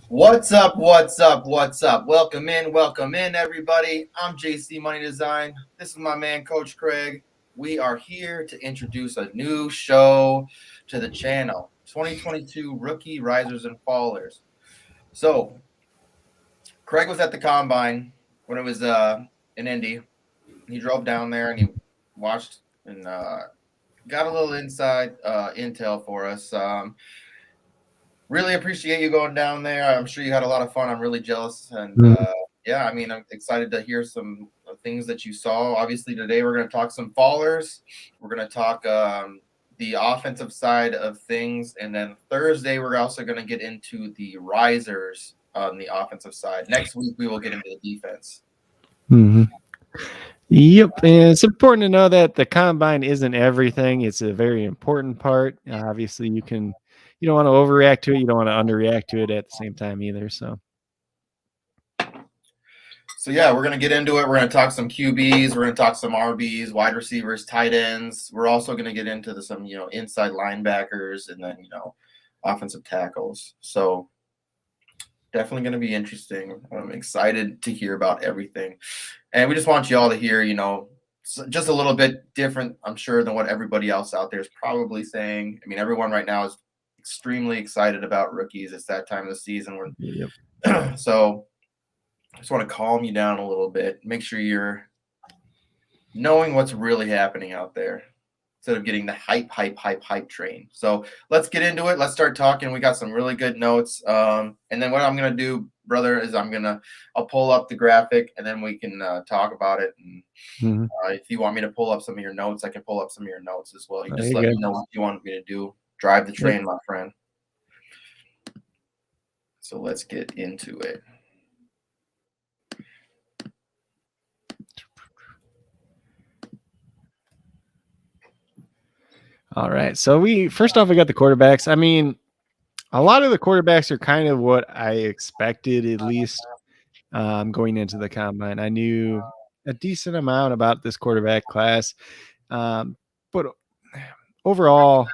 What's up? What's up? What's up? Welcome in, everybody. I'm JCMoneyDesign. This is my man, Coach Craig. We are here to introduce a new show to the channel, 2022 Rookie Risers and Fallers. So, Craig was at the Combine when it was in Indy. He drove down there and he watched and got a little inside intel for us. Really appreciate you going down there. I'm sure you had a lot of fun. I'm really jealous. And yeah, I mean, I'm excited to hear some things that you saw. Obviously, today we're going to talk some fallers. We're going to talk the offensive side of things. And then Thursday, we're also going to get into the risers on the offensive side. Next week, we will get into the defense. Mm-hmm. Yep, and it's important to know that the combine isn't everything. It's a very important part. Obviously, you don't want to overreact to it. You don't want to underreact to it at the same time either. So yeah, we're going to get into it. We're going to talk some QBs. We're going to talk some RBs, wide receivers, tight ends. We're also going to get into some, inside linebackers and then, offensive tackles. So definitely going to be interesting. I'm excited to hear about everything. And we just want you all to hear, just a little bit different, I'm sure, than what everybody else out there is probably saying. I mean, everyone right now is extremely excited about rookies. It's that time of the season where so I just want to calm you down a little bit. Make sure you're knowing what's really happening out there instead of getting the hype train. So let's get into it. Let's start talking. We got some really good notes. And then what I'm going to do, brother, is I'll pull up the graphic and then we can talk about it. And if you want me to pull up some of your notes, I can pull up some of your notes as well. You just let me know what you want me to do. Drive the train, my friend. So let's get into it. All right. So first off, we got the quarterbacks. I mean, a lot of the quarterbacks are kind of what I expected, at least going into the combine. I knew a decent amount about this quarterback class. But overall,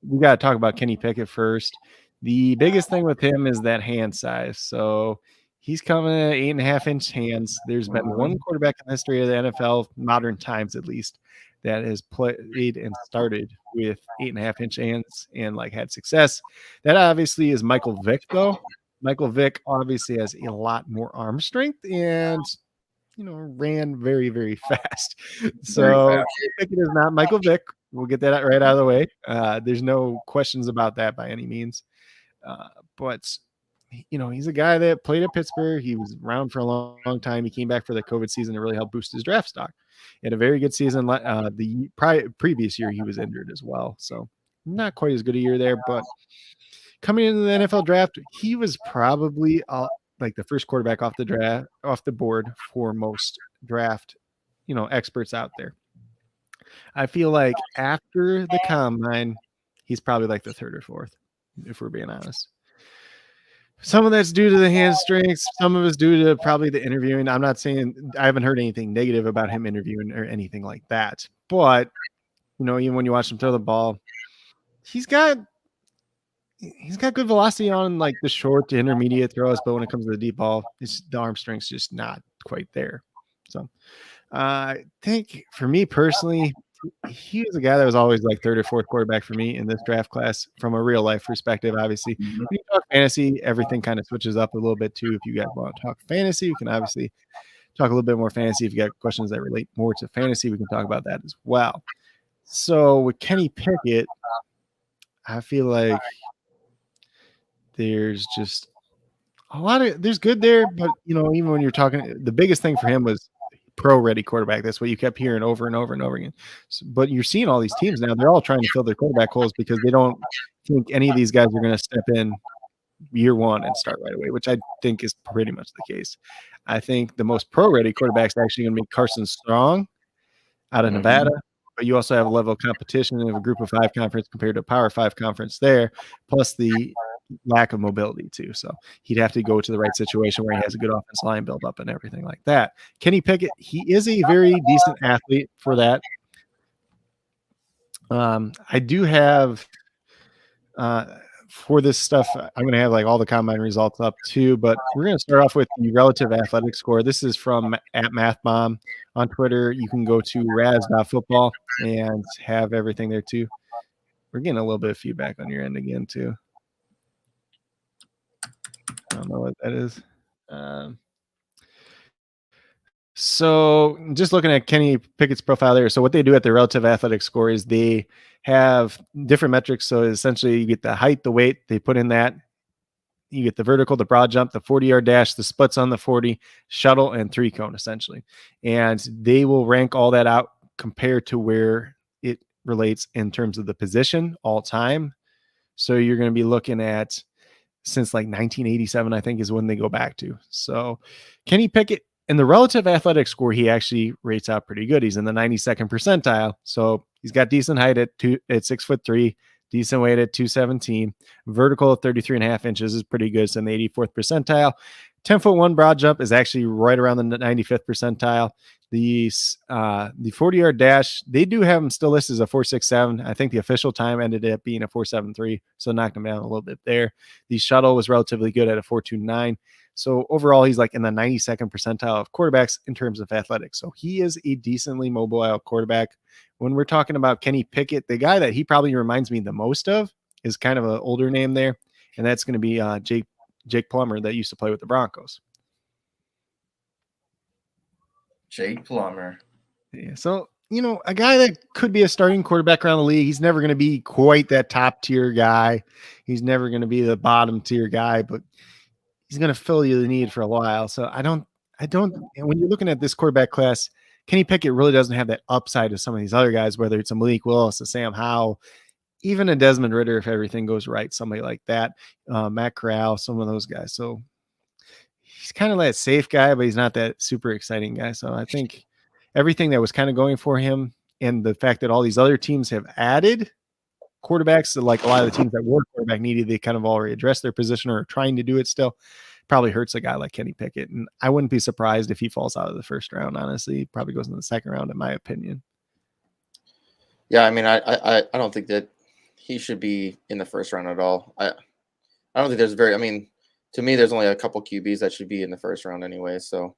we got to talk about Kenny Pickett first. The biggest thing with him is that hand size. So he's coming at 8.5-inch hands. There's been one quarterback in the history of the NFL, modern times at least, that has played and started with 8.5-inch hands and had success. That obviously is Michael Vick, though. Michael Vick obviously has a lot more arm strength and ran very, very fast. So Pickett is not Michael Vick. We'll get that right out of the way. There's no questions about that by any means. But he's a guy that played at Pittsburgh. He was around for a long time. He came back for the COVID season to really help boost his draft stock. He had a very good season. The previous year, he was injured as well. So not quite as good a year there. But coming into the NFL draft, he was probably the first quarterback off the board for most draft, experts out there. I feel like after the combine, he's probably the third or fourth, if we're being honest. Some of that's due to the hand strength. Some of it's due to probably the interviewing. I'm not saying I haven't heard anything negative about him interviewing or anything like that. But, even when you watch him throw the ball, he's got good velocity on the short to intermediate throws. But when it comes to the deep ball, the arm strength's just not quite there. So I think for me personally, he was a guy that was always third or fourth quarterback for me in this draft class from a real life perspective. Obviously, when you talk fantasy, everything kind of switches up a little bit too. If you guys want to talk fantasy, we can obviously talk a little bit more fantasy. If you got questions that relate more to fantasy, we can talk about that as well. So with Kenny Pickett, I feel like there's just there's good there, but even when you're talking, the biggest thing for him was pro-ready quarterback. That's what you kept hearing over and over and over again. But you're seeing all these teams now, they're all trying to fill their quarterback holes because they don't think any of these guys are going to step in year one and start right away, which I think is pretty much the case. I think the most pro-ready quarterback is actually going to be Carson Strong out of Nevada. But you also have a level of competition of a group of 5 conference compared to a Power 5 conference there, plus the lack of mobility too. So he'd have to go to the right situation where he has a good offensive line build up and everything like that. Kenny Pickett, he is a very decent athlete for that. I do have for this stuff, I'm going to have like all the combine results up too, but we're going to start off with the relative athletic score. This is from @MathBomb on Twitter. You can go to raz.football and have everything there too. We're getting a little bit of feedback on your end again too. I don't know what that is. So just looking at Kenny Pickett's profile there. So what they do at their relative athletic score is they have different metrics. So essentially you get the height, the weight, they put in that. You get the vertical, the broad jump, the 40-yard dash, the splits on the 40, shuttle, and 3-cone essentially. And they will rank all that out compared to where it relates in terms of the position all time. So you're going to be looking at since like 1987, I think is when they go back to. So Kenny Pickett, in the relative athletic score, he actually rates out pretty good. He's in the 92nd percentile. So he's got decent height at 6'3", decent weight at 217. Vertical at 33.5 inches is pretty good. So in the 84th percentile. 10'1" broad jump is actually right around the 95th percentile. The 40-yard dash, they do have him still listed as a 4.67. I think the official time ended up being a 4.73, so knocked him down a little bit there. The shuttle was relatively good at a 4.29. So overall, he's like in the 92nd percentile of quarterbacks in terms of athletics. So he is a decently mobile quarterback. When we're talking about Kenny Pickett, the guy that he probably reminds me the most of is kind of an older name there, and that's going to be Jake Plummer that used to play with the Broncos. Jake Plummer. Yeah, so, a guy that could be a starting quarterback around the league. He's never going to be quite that top tier guy. He's never going to be the bottom tier guy, but he's going to fill you the need for a while. So I don't, when you're looking at this quarterback class, Kenny Pickett really doesn't have that upside of some of these other guys, whether it's a Malik Willis, a Sam Howell, even a Desmond Ridder, if everything goes right, somebody like that, Matt Corral, some of those guys. So he's kind of that safe guy, but he's not that super exciting guy. So I think everything that was kind of going for him and the fact that all these other teams have added quarterbacks, like a lot of the teams that were quarterback needy, they kind of already addressed their position or are trying to do it still, probably hurts a guy like Kenny Pickett. And I wouldn't be surprised if he falls out of the first round. Honestly, he probably goes in the second round, in my opinion. Yeah, I mean, I don't think that he should be in the first round at all. I don't think there's to me, there's only a couple QBs that should be in the first round anyway. So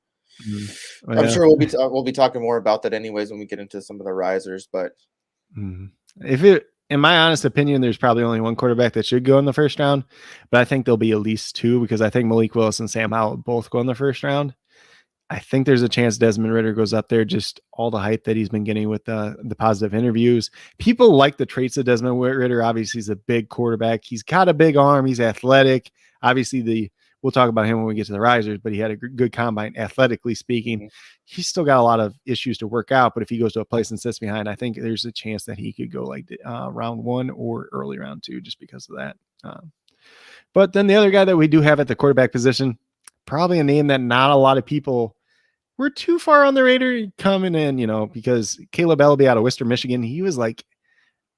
I'm sure we'll be talking more about that anyways when we get into some of the risers. But in my honest opinion, there's probably only one quarterback that should go in the first round, but I think there'll be at least two because I think Malik Willis and Sam Howell both go in the first round. I think there's a chance Desmond Ridder goes up there, just all the hype that he's been getting with the positive interviews. People like the traits of Desmond Ridder. Obviously, he's a big quarterback. He's got a big arm. He's athletic. Obviously, we'll talk about him when we get to the risers, but he had a good combine, athletically speaking. He's still got a lot of issues to work out, but if he goes to a place and sits behind, I think there's a chance that he could go like round 1 or early round 2 just because of that. But then the other guy that we do have at the quarterback position, probably a name that not a lot of people were too far on the radar coming in, because Caleb Ellaby out of Worcester, Michigan, he was like,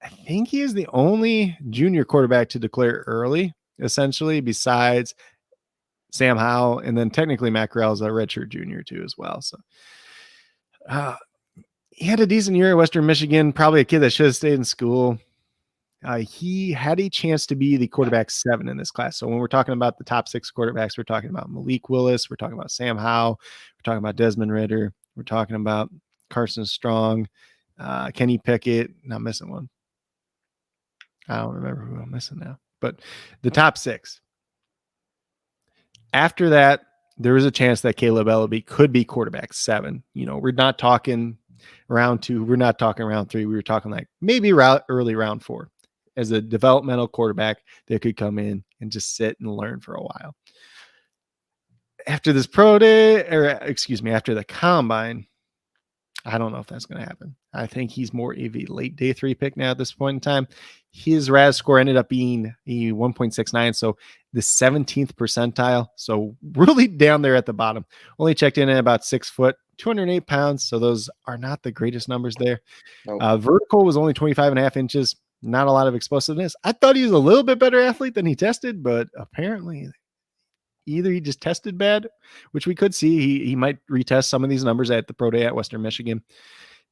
I think he is the only junior quarterback to declare early, essentially, besides Sam Howell, and then technically Matt Corral is a redshirt junior too as well. So he had a decent year at Western Michigan, probably a kid that should have stayed in school. He had a chance to be the quarterback 7 in this class. So when we're talking about the top 6 quarterbacks, we're talking about Malik Willis, we're talking about Sam Howell, we're talking about Desmond Ridder, we're talking about Carson Strong, Kenny Pickett. Not missing one. I don't remember who I'm missing now, but the top 6. After that, there was a chance that Caleb Ellaby could be quarterback 7. We're not talking round 2. We're not talking round 3. We were talking like maybe early round 4 as a developmental quarterback that could come in and just sit and learn for a while. After this after the combine, I don't know if that's going to happen. I think he's more of a late day 3 pick now at this point in time. His RAS score ended up being a 1.69. So the 17th percentile. So really down there at the bottom. Only checked in at about 6 foot, 208 pounds. So those are not the greatest numbers there. Nope. Vertical was only 25.5 inches. Not a lot of explosiveness. I thought he was a little bit better athlete than he tested, but apparently either he just tested bad, which we could see. He might retest some of these numbers at the pro day at Western Michigan.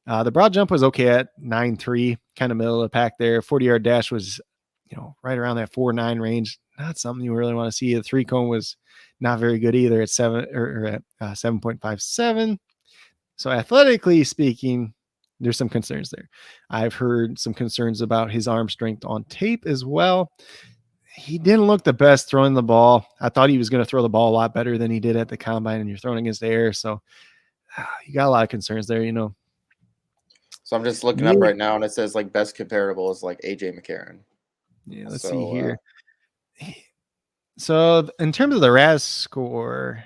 The broad jump was okay at 9.3, kind of middle of the pack there. 40-yard dash was right around that 4.9 range. Not something you really want to see. The 3-cone was not very good either at 7.57. So athletically speaking, there's some concerns there. I've heard some concerns about his arm strength on tape as well. He didn't look the best throwing the ball. I thought he was going to throw the ball a lot better than he did at the combine, and you're throwing against the air. So you got a lot of concerns there, So I'm just looking up right now, and it says like best comparable is like AJ McCarron. Yeah, let's see here. So in terms of the RAS score,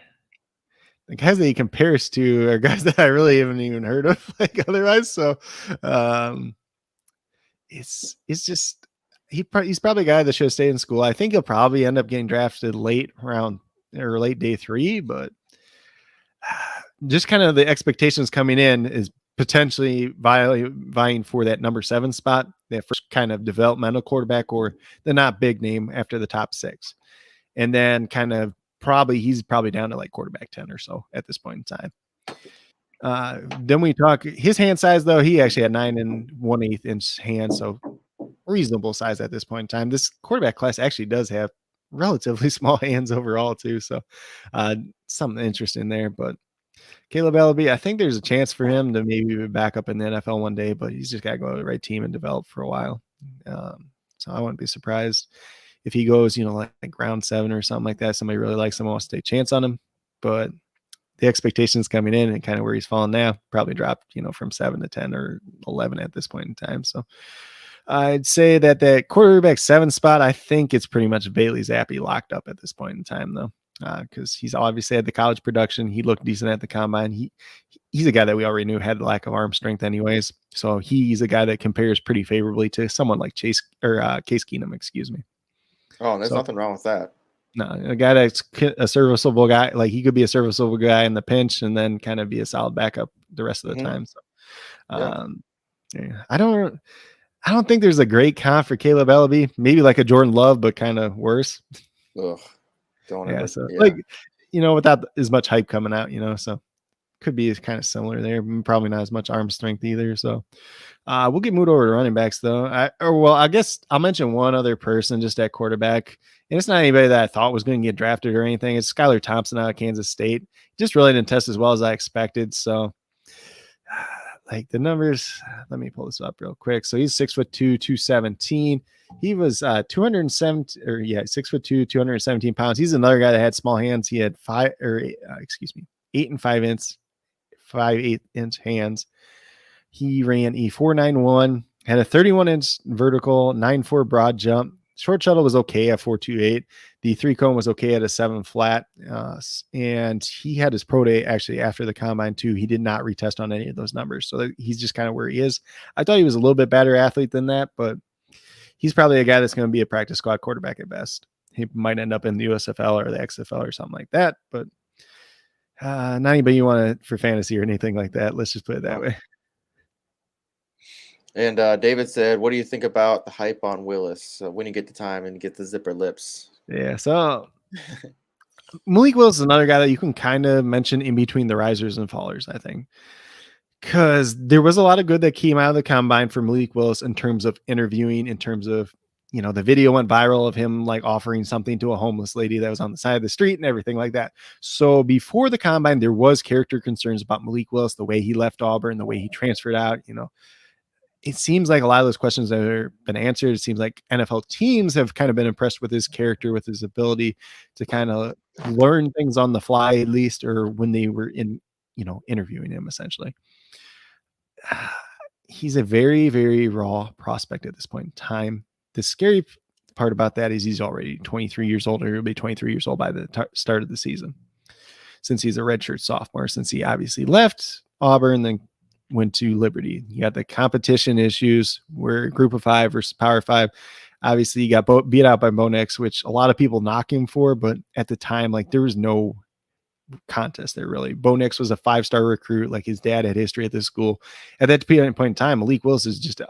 the guys that he compares to are guys that I really haven't even heard of, like otherwise. So it's just he's probably a guy that should have stayed in school. I think he'll probably end up getting drafted late round or late day 3, but just kind of the expectations coming in is potentially vying for that number 7 spot, that first kind of developmental quarterback or the not big name after the top 6. And then kind of he's probably down to like quarterback 10 or so at this point in time. Then we talk his hand size, though. He actually had 9 1/8 inch hands, so reasonable size at this point in time. This quarterback class actually does have relatively small hands overall too, so something interesting there. But Caleb Ellaby, I think there's a chance for him to maybe be back up in the NFL one day, but he's just got to go to the right team and develop for a while. So I wouldn't be surprised if he goes, like round 7 or something like that. Somebody really likes him, wants to take a chance on him. But the expectations coming in and kind of where he's fallen now probably dropped, from 7 to 10 or 11 at this point in time. So I'd say that quarterback 7 spot, I think it's pretty much Bailey Zappi locked up at this point in time, though, because he's obviously had the college production. He looked decent at the combine. He's a guy that we already knew had lack of arm strength anyways. So he's a guy that compares pretty favorably to someone like Case Keenum, excuse me. Oh, there's nothing wrong with that. No, a guy that's a serviceable guy, like he could be a serviceable guy in the pinch and then kind of be a solid backup the rest of the time. So I don't think there's a great comp for Caleb Ellaby. Maybe like a Jordan Love, but kind of worse. Ugh. Without as much hype coming out, so could be kind of similar there. Probably not as much arm strength either. So we'll get moved over to running backs, though. I guess I'll mention one other person just at quarterback. And it's not anybody that I thought was going to get drafted or anything. It's Skylar Thompson out of Kansas State. Just really didn't test as well as I expected. So like the numbers, let me pull this up real quick. So he's 6'2", 217. He was 6'2", 217 pounds. He's another guy that had small hands. He had 8 and 5/8 inch hands. He ran a 4.91, had a 31-inch vertical, 9.4 broad jump. Short shuttle was okay at 4.28. The 3-cone was okay at a 7 flat. And he had his pro day actually after the combine too. He did not retest on any of those numbers. So he's just kind of where he is. I thought he was a little bit better athlete than that, but he's probably a guy that's going to be a practice squad quarterback at best. He might end up in the USFL or the XFL or something like that, but not anybody you want for fantasy or anything like that. Let's just put it that way. And David said, what do you think about the hype on Willis when you get the time and get the zipper lips? Yeah, so Malik Willis is another guy that you can kind of mention in between the risers and fallers, I think. Because there was a lot of good that came out of the combine for Malik Willis in terms of interviewing, in terms of, the video went viral of him like offering something to a homeless lady that was on the side of the street and everything like that. So before the combine, there was character concerns about Malik Willis, the way he left Auburn, the way he transferred out, It seems like a lot of those questions have been answered. It seems like NFL teams have kind of been impressed with his character, with his ability to kind of learn things on the fly, at least, or when they were interviewing him, essentially. He's a very, very raw prospect at this point in time. The scary part about that is he's already 23 years old, or he'll be 23 years old by the start of the season, since he's a redshirt sophomore, since he obviously left Auburn, then went to Liberty. You got the competition issues where Group of 5 versus Power 5. Obviously, you got beat out by Bo Nix, which a lot of people knock him for, but at the time, like there was no contest there really. Bo Nix was a 5-star recruit. Like his dad had history at this school. At that point in time, Malik Willis is just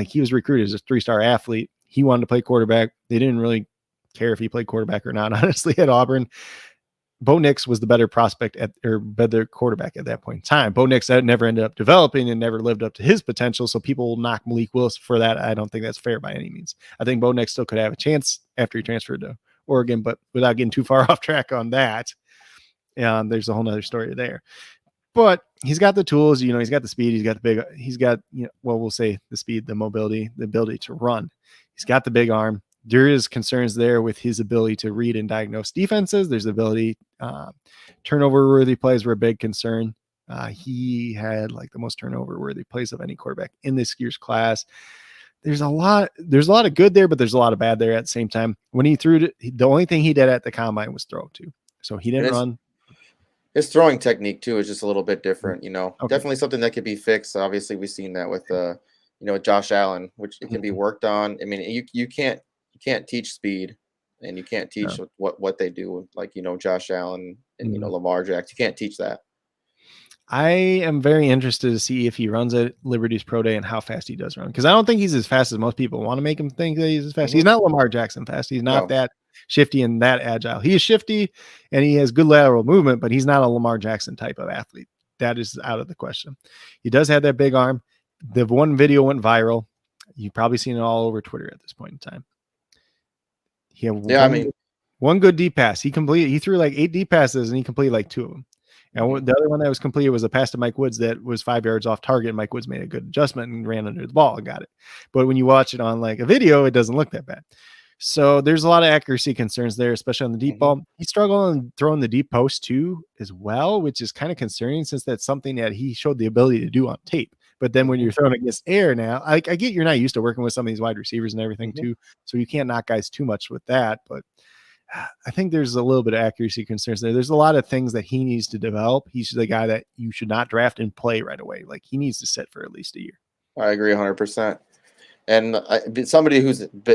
he was recruited as a 3-star athlete. He wanted to play quarterback. They didn't really care if he played quarterback or not, honestly, at Auburn. Bo Nix was the better prospect or better quarterback at that point in time. Bo Nix never ended up developing and never lived up to his potential. So people will knock Malik Willis for that. I don't think that's fair by any means. I think Bo Nix still could have a chance after he transferred to Oregon, but without getting too far off track on that, there's a whole nother story there. But he's got the tools, he's got the speed, he's got we'll say the speed, the mobility, the ability to run. He's got the big arm. There is concerns there with his ability to read and diagnose defenses. There's the ability, turnover worthy plays were a big concern. He had like the most turnover worthy plays of any quarterback in this year's class. There's a lot of good there, but there's a lot of bad there at the same time. When he threw it, the only thing he did at the combine was throw too. So he didn't run. His throwing technique too is just a little bit different, Okay. Definitely something that could be fixed. Obviously, we've seen that with Josh Allen, which it can be worked on. I mean, you can't teach speed, and you can't teach what they do, like Josh Allen and Lamar Jackson. You can't teach that. I am very interested to see if he runs at Liberty's Pro Day and how fast he does run, because I don't think he's as fast as most people want to make him think that he's as fast. He's not Lamar Jackson fast. He's not that shifty and that agile. He is shifty and he has good lateral movement, but he's not a Lamar Jackson type of athlete. That is out of the question. He does have that big arm. The one video went viral. You've probably seen it all over Twitter at this point in time. He had one good deep pass. He threw like 8 deep passes and he completed like 2 of them. And the other one that was completed was a pass to Mike Woods that was 5 yards off target. Mike Woods made a good adjustment and ran under the ball and got it. But when you watch it on like a video, it doesn't look that bad. So there's a lot of accuracy concerns there, especially on the deep ball. He struggled on throwing the deep post too as well, which is kind of concerning since that's something that he showed the ability to do on tape. But then when you're throwing against air now, I get you're not used to working with some of these wide receivers and everything too. So you can't knock guys too much with that. But I think there's a little bit of accuracy concerns there. There's a lot of things that he needs to develop. He's the guy that you should not draft and play right away. Like he needs to sit for at least a year. I agree 100%. And somebody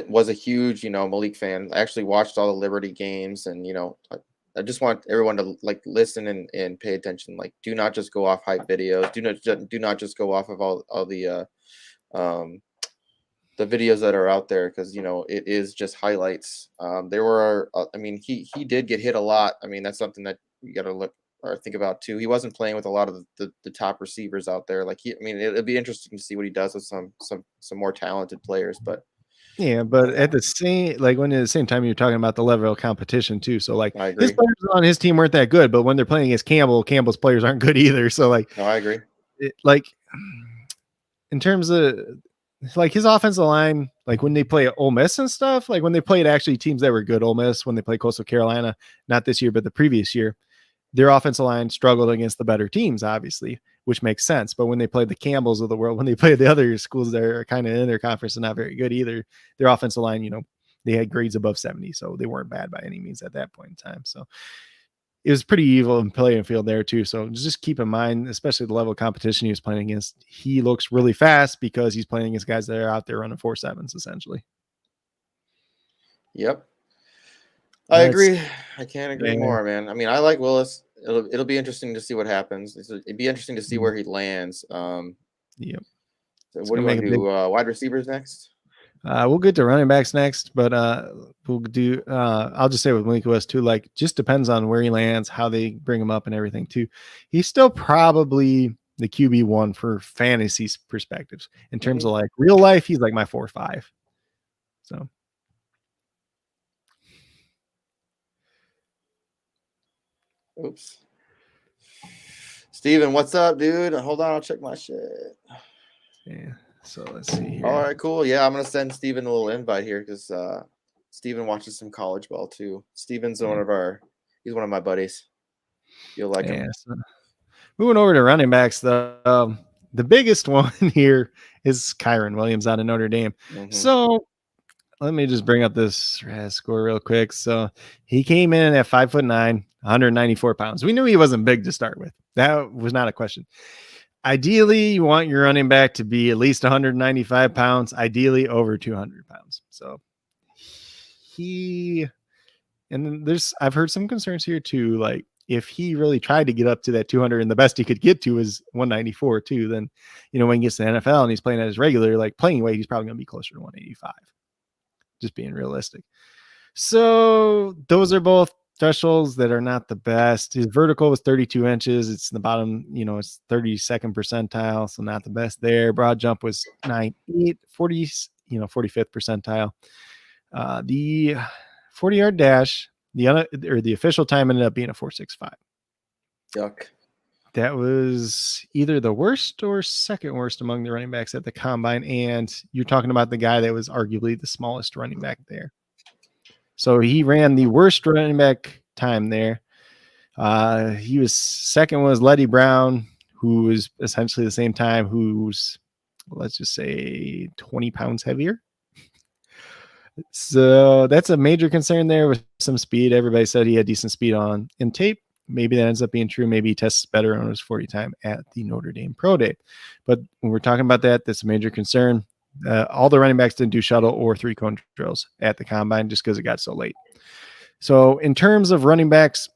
was a huge, Malik fan, I actually watched all the Liberty games, and I just want everyone to like listen and pay attention. Like, do not just go off hype videos. Do not just go off of all the videos that are out there, because it is just highlights. There were, he did get hit a lot. I mean, that's something that you got to look or think about too. He wasn't playing with a lot of the top receivers out there. Like it'll be interesting to see what he does with some more talented players. But at the same time, you're talking about the level of competition too. So like his players on his team weren't that good, but when they're playing against Campbell's players aren't good either. So like, no, I agree. In terms of like his offensive line, like when they play Ole Miss and stuff, like when they played actually teams that were good, Ole Miss, when they played Coastal Carolina, not this year, but the previous year, their offensive line struggled against the better teams, obviously, which makes sense. But when they played the Campbells of the world, when they played the other schools that are kind of in their conference and not very good either, their offensive line, they had grades above 70. So they weren't bad by any means at that point in time. So it was pretty evil in playing field there too. So just keep in mind, especially the level of competition he was playing against, he looks really fast because he's playing against guys that are out there running 4.7s essentially. Yep. I agree. I can't agree more, man. I mean, I like Willis. It'll be interesting to see what happens. It'd be interesting to see where he lands. Yep. So what do you want to do? Wide receivers next? We'll get to running backs next, but we'll do. I'll just say with Malik Willis too. Like, just depends on where he lands, how they bring him up, and everything too. He's still probably the QB1 for fantasy perspectives. In terms of like real life, he's like my 4-5. So. Oops. Steven, what's up, dude? Hold on, I'll check my shit. Yeah. So let's see here. All right, cool. Yeah, I'm gonna send Steven a little invite here because Steven watches some college ball too. Steven's he's one of my buddies. You'll like him. So moving over to running backs, the biggest one here is Kyron Williams out of Notre Dame. So let me just bring up this score real quick. So he came in at 5'9", 194 pounds. We knew he wasn't big to start with. That was not a question. Ideally, you want your running back to be at least 195 pounds, ideally over 200 pounds. So I've heard some concerns here too. Like if he really tried to get up to that 200 and the best he could get to is 194 too, then, when he gets to the NFL and he's playing at his regular, like playing weight, he's probably going to be closer to 185, just being realistic. So those are both thresholds that are not the best. His vertical was 32 inches. It's in the bottom, it's 32nd percentile, so not the best there. Broad jump was 9.8, 40, 45th percentile. The 40-yard dash, the official time ended up being a 4.65. Yuck. That was either the worst or second worst among the running backs at the combine. And you're talking about the guy that was arguably the smallest running back there. So he ran the worst running back time there. He was second was Letty Brown, who was essentially the same time, who's, let's just say 20 pounds heavier. So that's a major concern there with some speed. Everybody said he had decent speed in tape. Maybe that ends up being true. Maybe he tests better on his 40 time at the Notre Dame Pro Day. But when we're talking about that's a major concern. All the running backs didn't do shuttle or 3-cone drills at the combine just because it got so late. So in terms of running backs,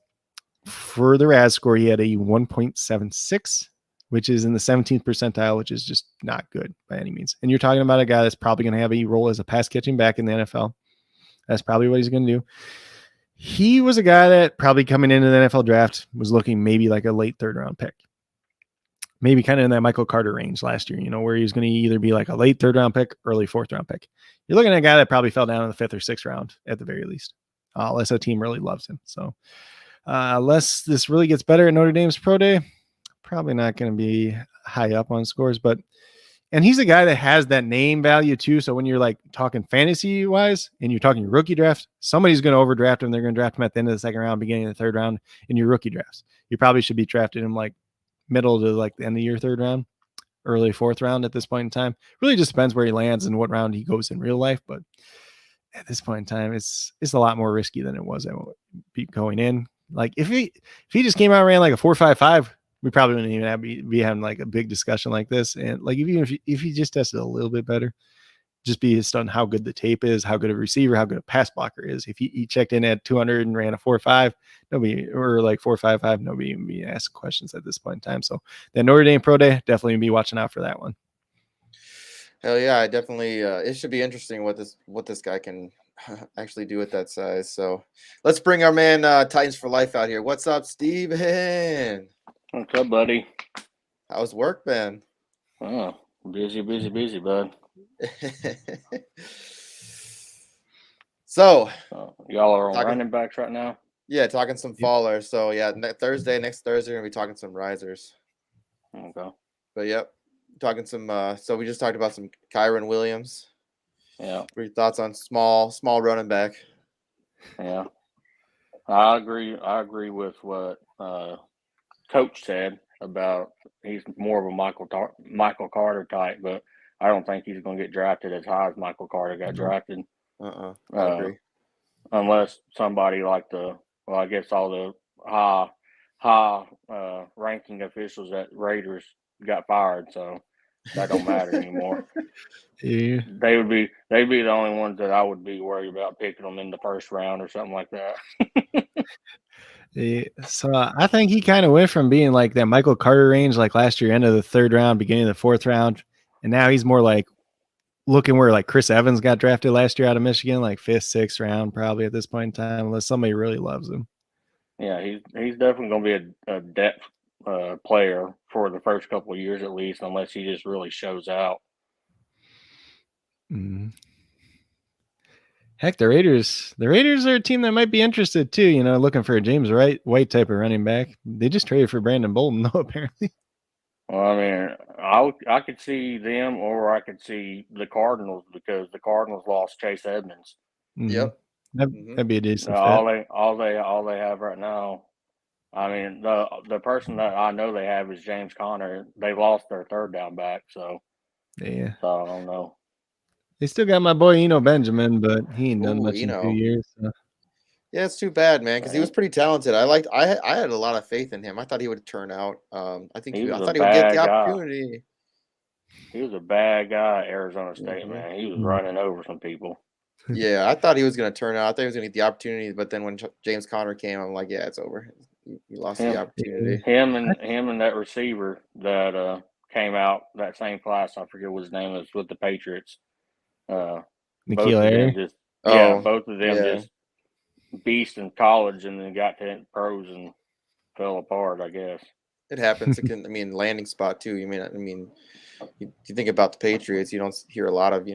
for the RAS score, he had a 1.76, which is in the 17th percentile, which is just not good by any means. And you're talking about a guy that's probably going to have a role as a pass catching back in the NFL. That's probably what he's going to do. He was a guy that probably coming into the NFL draft was looking maybe like a late 3rd round pick. Maybe kind of in that Michael Carter range last year, where he was going to either be like a late 3rd round pick, early 4th round pick. You're looking at a guy that probably fell down in the 5th or 6th round at the very least, unless a team really loves him. So unless this really gets better at Notre Dame's Pro Day, probably not going to be high up on scores. And he's a guy that has that name value too. So when you're like talking fantasy wise and you're talking rookie draft, somebody's going to overdraft him. They're going to draft him at the end of the 2nd round, beginning of the 3rd round in your rookie drafts. You probably should be drafting him like middle to like the end of your 3rd round, early 4th round at this point in time. Really just depends where he lands and what round he goes in real life. But at this point in time, it's a lot more risky than it was going in. Like if he just came out and ran like a 4.55, we probably wouldn't even be having like a big discussion like this. And like if he just tested a little bit better, just based on how good the tape is, how good a receiver, how good a pass blocker is. If he checked in at 200 and ran a 4.5, nobody, or like 4.55, nobody even be asking questions at this point in time. So that Notre Dame Pro Day, definitely be watching out for that one. Hell yeah, I definitely. It should be interesting what this guy can actually do at that size. So let's bring our man Titans for Life out here. What's up, Steven? What's up, buddy? How's work been? Oh, busy, bud. So y'all are on running backs right now? Yeah, talking some fallers. So yeah, next Thursday, we're gonna be talking some risers. Okay. But yep, talking some. So we just talked about some Kyron Williams. Yeah. What are your thoughts on small running back? Yeah, I agree with what Coach said about he's more of a Michael Carter type, but I don't think he's going to get drafted as high as Michael Carter got drafted. I agree. Unless somebody like I guess all the high ranking officials at Raiders got fired, so that don't matter anymore. Yeah. They'd be the only ones that I would be worried about picking them in the 1st round or something like that. Yeah. So I think he kind of went from being like that Michael Carter range, like last year, end of the 3rd round, beginning of the 4th round, and now he's more like looking where like Chris Evans got drafted last year out of Michigan, like 5th, 6th round, probably at this point in time, unless somebody really loves him. Yeah, he's definitely going to be a depth player for the first couple of years at least, unless he just really shows out. Mm. Heck, the Raiders are a team that might be interested too, looking for a James White type of running back. They just traded for Brandon Bolden though, apparently. Well, I mean, I could see them, or I could see the Cardinals, because the Cardinals lost Chase Edmonds. Mm-hmm. Yep. That'd be a decent fit. All they have right now. I mean, the person that I know they have is James Conner. They lost their 3rd down back, so yeah. So I don't know. They still got my boy Eno Benjamin, but he ain't done much in 2 years. So. Yeah, it's too bad, man, because he was pretty talented. I had a lot of faith in him. I thought he would turn out. I thought he would get the opportunity. He was a bad guy at Arizona State, man. He was running over some people. Yeah, I thought he was going to turn out. I thought he was going to get the opportunity, but then when James Conner came, I'm like, yeah, it's over. He lost the opportunity. Him and that receiver that came out that same class, I forget what his name is, with the Patriots. Nikhil Harry. Both of them just beast in college and then got to pros and fell apart, I guess. It happens. It can. I mean, landing spot too. You think about the Patriots. You don't hear a lot of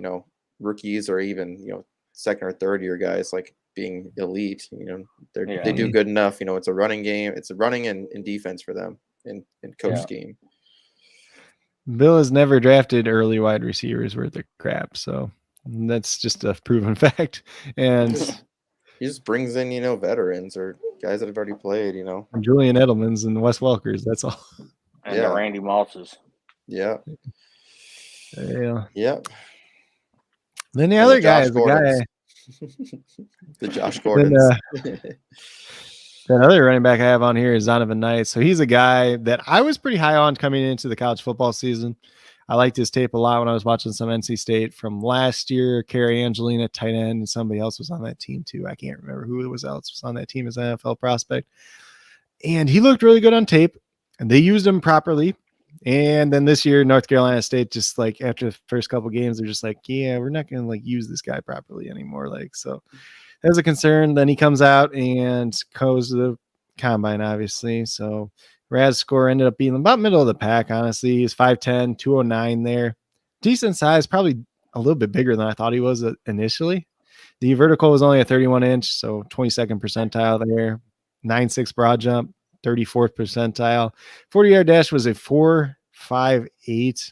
rookies or even second or third year guys like being elite. They do good enough. It's a running game. It's a running and defense for them in coach scheme. Bill has never drafted early wide receivers worth of crap, so that's just a proven fact. And he just brings in veterans or guys that have already played. Julian Edelman's and Wes Welkers. That's all. And the Randy Mosses. Yeah. Yeah. Then the other guy is the guy. The Josh Gordons. That other running back I have on here is Zonovan Knight. So he's a guy that I was pretty high on coming into the college football season. I liked his tape a lot when I was watching some NC State from last year. Kerry Angelina, tight end, and somebody else was on that team too. I can't remember who else was on that team as an NFL prospect. And he looked really good on tape, and they used him properly. And then this year, North Carolina State, just like after the first couple games, they're just like, yeah, we're not going to use this guy properly anymore. So that's a concern. Then he comes out and goes to the combine, obviously. So Rad's score ended up being about middle of the pack, honestly. He's 5'10", 209 there. Decent size, probably a little bit bigger than I thought he was initially. The vertical was only a 31-inch, so 22nd percentile there. 9.6 broad jump, 34th percentile. 40-yard dash was a 4.58.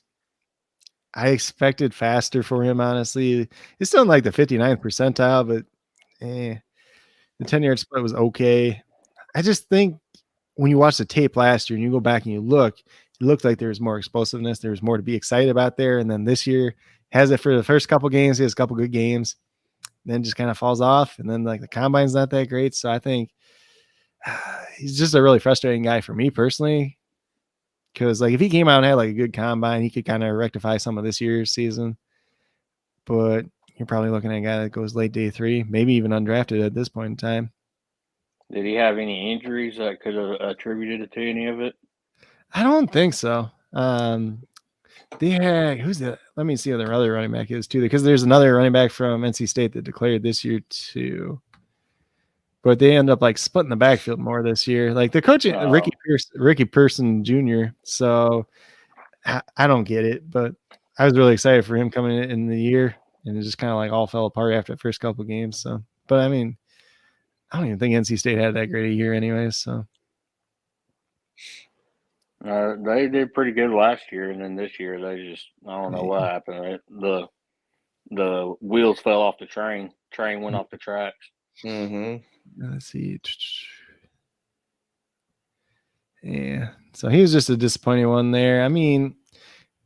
I expected faster for him, honestly. It's still in the 59th percentile, but the 10-yard split was okay. I just think when you watch the tape last year and you go back and you look, it looked like there was more explosiveness. There was more to be excited about there. And then this year has it for the first couple games. He has a couple good games, then just kind of falls off. And then the combine's not that great. So I think he's just a really frustrating guy for me personally. Because if he came out and had a good combine, he could kind of rectify some of this year's season. But you're probably looking at a guy that goes late day 3, maybe even undrafted at this point in time. Did he have any injuries that could have attributed it to any of it? I don't think so. They had let me see who their other running back is too, because there's another running back from NC State that declared this year too. But they end up splitting the backfield more this year. The coach, Ricky Person Jr. So I don't get it, but I was really excited for him coming in the year, and it just kind of all fell apart after the first couple of games. So, but I mean, I don't even think NC State had that great a year anyways. So they did pretty good last year, and then this year they just I don't know what happened. The wheels fell off the train. Train went off the tracks. Mm-hmm. Let's see. Yeah. So he was just a disappointing one there. I mean,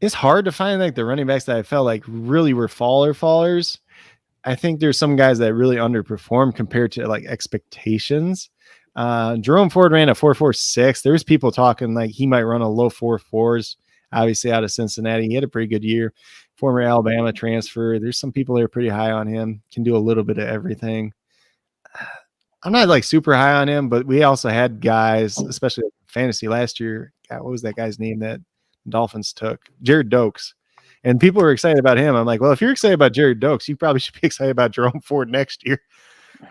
it's hard to find the running backs that I felt really were fallers. I think there's some guys that really underperformed compared to expectations. Jerome Ford ran a 4.46. There's people talking he might run a low 4.4s, obviously out of Cincinnati. He had a pretty good year. Former Alabama transfer. There's some people that are pretty high on him. Can do a little bit of everything. I'm not super high on him, but we also had guys, especially fantasy last year. God, what was that guy's name that Dolphins took? Jared Dokes. And people were excited about him. I'm well, if you're excited about Jared Dokes, you probably should be excited about Jerome Ford next year.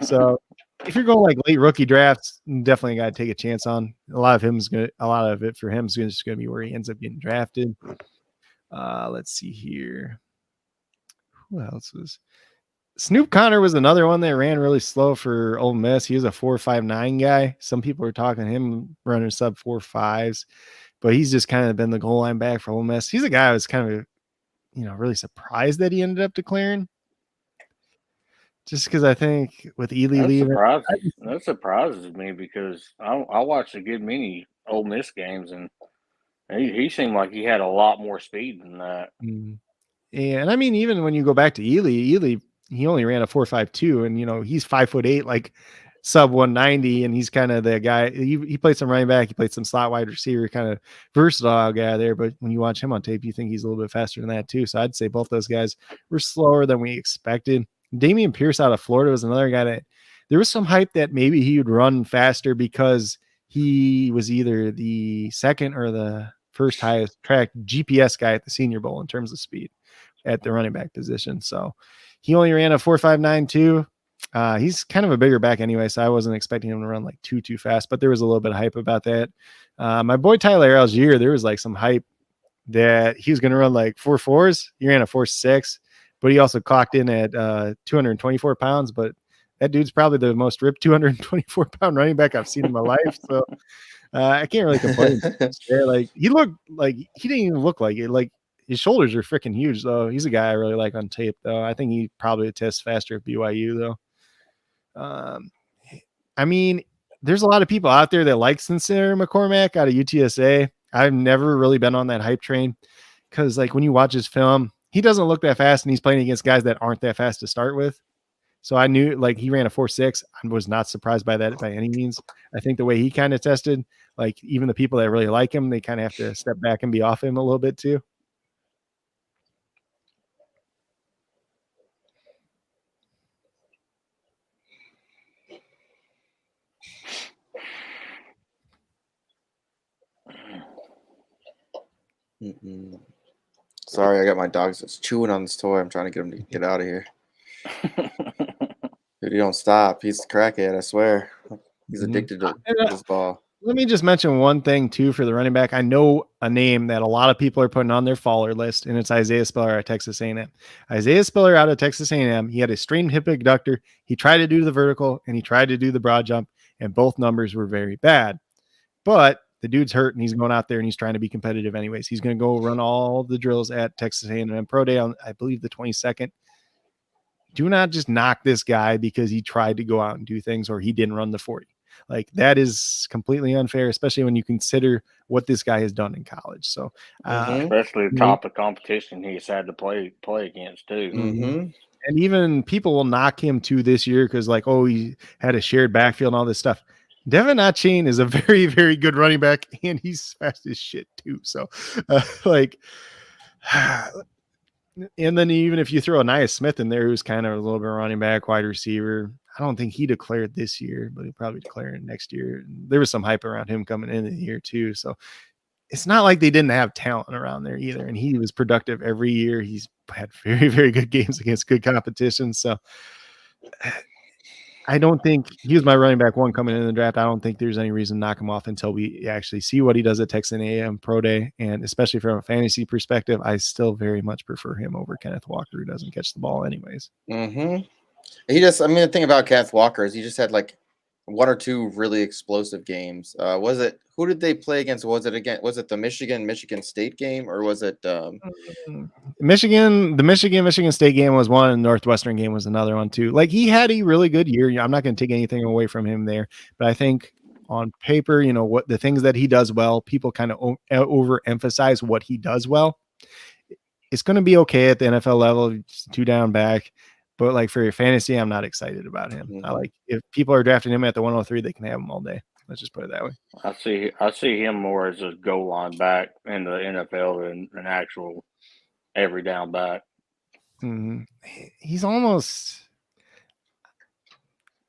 So if you're going late rookie drafts, definitely got to take a chance on. A lot of it for him is just going to be where he ends up getting drafted. Let's see here. Who else was? Snoop Connor was another one that ran really slow for Ole Miss. He was a 4.59 guy. Some people were talking him running sub 4.5s, but he's just kind of been the goal line back for Ole Miss. He's a guy I was kind of, really surprised that he ended up declaring. Just because I think with Ely leaving, that surprises me because I watched a good many Ole Miss games and he seemed like he had a lot more speed than that. Yeah, and I mean, even when you go back to Ely, he only ran a 4.52, and he's 5'8", sub 190, and he's kind of the guy. He played some running back, he played some slot wide receiver, kind of versatile guy there. But when you watch him on tape, you think he's a little bit faster than that too. So I'd say both those guys were slower than we expected. Damian Pierce out of Florida was another guy that there was some hype that maybe he would run faster because he was either the second or the first highest tracked GPS guy at the Senior Bowl in terms of speed at the running back position. So he only ran a 4.59 too. He's kind of a bigger back anyway, so I wasn't expecting him to run like too fast, but there was a little bit of hype about that. My boy Tyler Algier, there was like some hype that he was going to run like 4.4s. He ran a 4.6, but he also clocked in at 224 pounds. But that dude's probably the most ripped 224 pound running back I've seen in my life. So I can't really complain. Like he looked like he didn't even look like it. Like his shoulders are freaking huge though. He's a guy I really like on tape though. I think he probably tests faster at BYU though. I mean, there's a lot of people out there that like Sincere McCormack out of UTSA. I've never really been on that hype train because, like, when you watch his film, he doesn't look that fast, and he's playing against guys that aren't that fast to start with. So I knew, like, he ran a 4.6. I was not surprised by that by any means. I think the way he kind of tested, like, even the people that really like him, they kind of have to step back and be off him a little bit too. Sorry, I got my dogs just chewing on this toy. I'm trying to get him to get out of here. Dude, he don't stop. He's a crackhead, I swear. He's addicted to this ball. Let me just mention one thing too for the running back. I know a name that a lot of people are putting on their faller list, and it's Isaiah Spiller at Texas A&M. Isaiah Spiller out of Texas A&M. He had a strained hip abductor. He tried to do the vertical and he tried to do the broad jump, and both numbers were very bad. But the dude's hurt, and he's going out there and he's trying to be competitive anyways. He's going to go run all the drills at Texas A&M Pro Day on, I believe, the 22nd. Do not just knock this guy because he tried to go out and do things or he didn't run the 40. Like, that is completely unfair, especially when you consider what this guy has done in college. So, especially the top of competition he's had to play against too. And even people will knock him too this year because, like, oh, he had a shared backfield and all this stuff. Devin Achane is a very, very good running back, and he's fast as shit too. So, and then even if you throw Nia Smith in there, who's kind of a little bit of running back, wide receiver, I don't think he declared this year, but he'll probably declare it next year. There was some hype around him coming into the year too. So it's not like they didn't have talent around there either. And he was productive every year. He's had very, very good games against good competition. So I don't think he was my running back one coming in the draft. I don't think there's any reason to knock him off until we actually see what he does at Texas A&M Pro Day. And especially from a fantasy perspective, I still very much prefer him over Kenneth Walker, who doesn't catch the ball anyways. He just, I mean, the thing about Kenneth Walker is he just had like one or two really explosive games. Who did they play against? Was it the Michigan State game, or was it Michigan? The Michigan State game was one, and Northwestern game was another one too. Like, he had a really good year. I'm not going to take anything away from him there, but I think on paper, what the things that he does well, people kind of overemphasize what he does well. It's going to be okay at the NFL level, two down back. But like for your fantasy, I'm not excited about him. I like, if people are drafting him at the 103, they can have him all day. Let's just put it that way. I see him more as a goal line back in the NFL than an actual every down back. He's almost,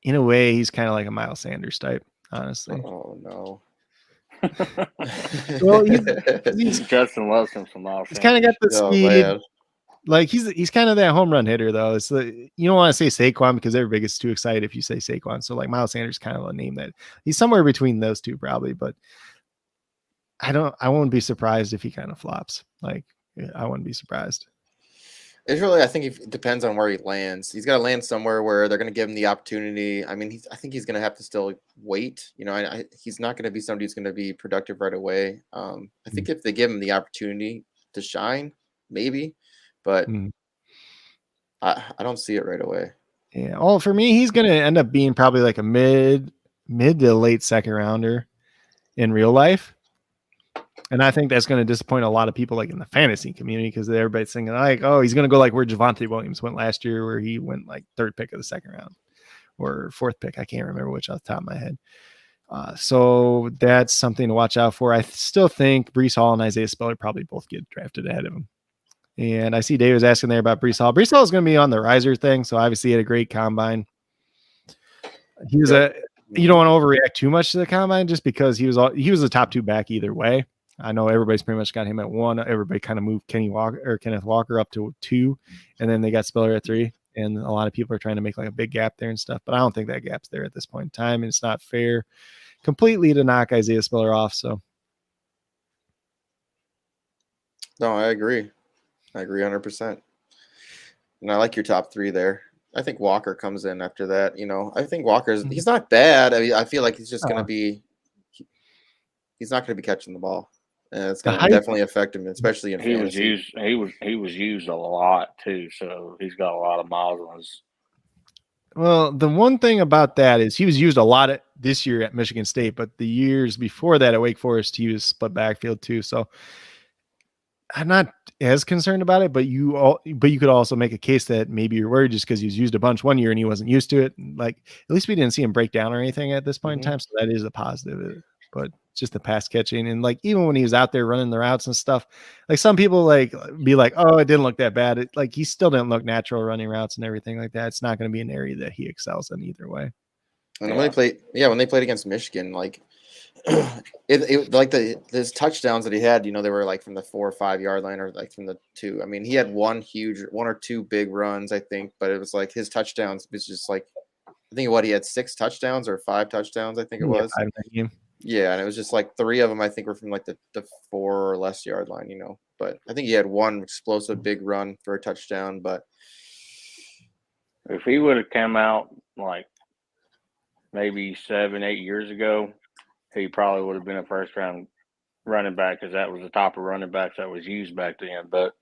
in a way, he's kind of like a Miles Sanders type, honestly. Oh no. Well, he's Justin loves him from Miles. He's kind of got the speed. Like, he's kind of that home run hitter though. It's you don't want to say Saquon because everybody gets too excited if you say Saquon. So like Miles Sanders, kind of a name that he's somewhere between those two probably. But I won't be surprised if he kind of flops. Like, I wouldn't be surprised. It's really, I think it depends on where he lands. He's got to land somewhere where they're going to give him the opportunity. I mean, I think he's going to have to still wait. He's not going to be somebody who's going to be productive right away. I think if they give him the opportunity to shine, maybe. But I don't see it right away. Yeah. Well, for me, he's going to end up being probably like a mid to late second rounder in real life. And I think that's going to disappoint a lot of people like in the fantasy community because everybody's thinking like, oh, he's going to go like where Javonte Williams went last year, where he went like third pick of the second round or fourth pick. I can't remember which off the top of my head. So that's something to watch out for. I still think Breece Hall and Isaiah Spiller probably both get drafted ahead of him. And I see Dave was asking there about Breece Hall. Breece Hall is going to be on the riser thing, so obviously he had a great combine. He was you don't want to overreact too much to the combine just because he was a top two back either way. I know everybody's pretty much got him at 1. Everybody kind of moved Kenneth Walker up to 2, and then they got Spiller at 3. and a lot of people are trying to make like a big gap there and stuff. But I don't think that gap's there at this point in time, and it's not fair completely to knock Isaiah Spiller off. So No, I agree. I agree 100%. And I like your top three there. I think Walker comes in after that. I think he's not bad. I mean, I feel like he's just going to be, he's not going to be catching the ball. And it's going to definitely affect him, especially in fantasy. He was used a lot too, so he's got a lot of miles on his. Well, the one thing about that is he was used a lot this year at Michigan State, but the years before that at Wake Forest, he was split backfield too. So I'm not as concerned about it, but you could also make a case that maybe you're worried just because he's used a bunch one year and he wasn't used to it. Like, at least we didn't see him break down or anything at this point in time. So that is a positive, but just the pass catching. And like, even when he was out there running the routes and stuff, like some people be like, oh, it didn't look that bad. Like he still didn't look natural running routes and everything like that. It's not going to be an area that he excels in either way. And when they played against Michigan, like, it like his touchdowns that he had, they were like from the 4 or 5 yard line or like from the 2. I mean, he had one or two big runs, I think, but it was like his touchdowns was just like, I think he had 6 touchdowns or 5 touchdowns, I think it was. Yeah, and it was just like 3 of them, I think, were from like the 4 or less yard line, But I think he had one explosive big run for a touchdown. But if he would have come out like maybe 7, 8 years ago, he probably would have been a first round running back because that was the top of running backs that was used back then. But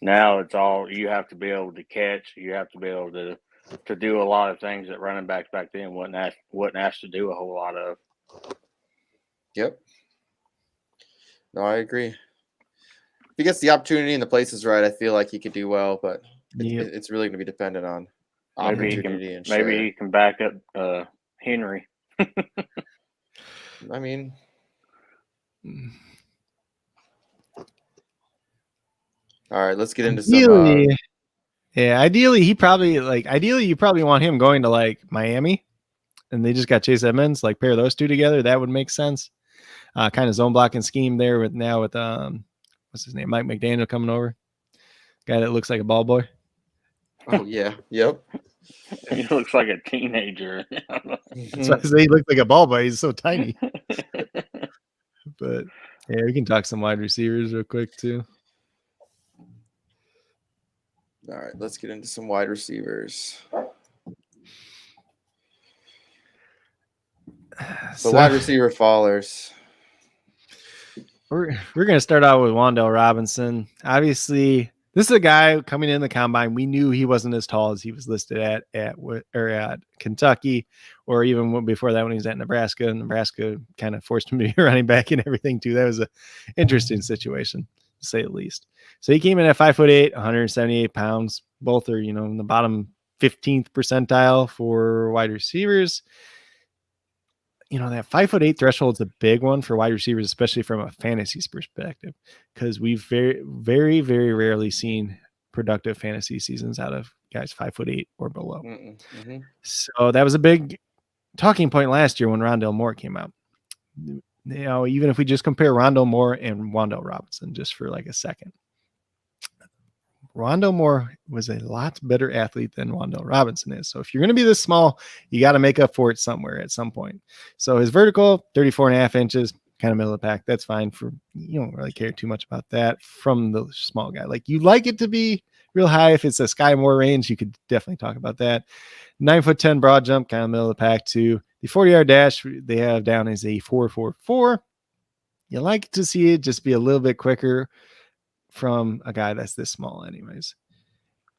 now it's all, you have to be able to catch. You have to be able to do a lot of things that running backs back then wasn't asked to do a whole lot of. Yep. No, I agree. If he gets the opportunity and the place is right, I feel like he could do well, but it's really going to be dependent on opportunity. Maybe he can back up Henry. I mean, all right, let's get into some. Ideally, you probably want him going to like Miami, and they just got Chase Edmonds. Like pair those two together, that would make sense. Kind of zone blocking scheme there with what's his name, Mike McDaniel coming over, guy that looks like a ball boy. Oh yeah, yep. He looks like a teenager. That's why I say he looks like a ball boy. He's so tiny. But yeah, we can talk some wide receivers real quick too. All right, let's get into some wide receivers. So wide receiver fallers. We're going to start out with Wan'Dale Robinson. Obviously, this is a guy coming in the combine. We knew he wasn't as tall as he was listed at Kentucky, or even before that when he was at Nebraska. Nebraska kind of forced him to be running back and everything too. That was an interesting situation, to say the least. So he came in at 5'8", 178 pounds. Both are, in the bottom 15th percentile for wide receivers. That 5'8" threshold is a big one for wide receivers, especially from a fantasy perspective, because we've very, very, very rarely seen productive fantasy seasons out of guys 5'8" or below. Mm-hmm. So that was a big talking point last year when Rondale Moore came out. Even if we just compare Rondale Moore and Wan'Dale Robinson just for like a second, Rondale Moore was a lot better athlete than Wan'Dale Robinson is. So if you're going to be this small, you got to make up for it somewhere at some point. So his vertical, 34.5 inches, kind of middle of the pack. That's fine you don't really care too much about that from the small guy. Like you like it to be real high. If it's a Sky Moore range, you could definitely talk about that. 9'10" broad jump, kind of middle of the pack too. The 40-yard dash they have down as a 4.44. You like to see it just be a little bit quicker from a guy that's this small anyways.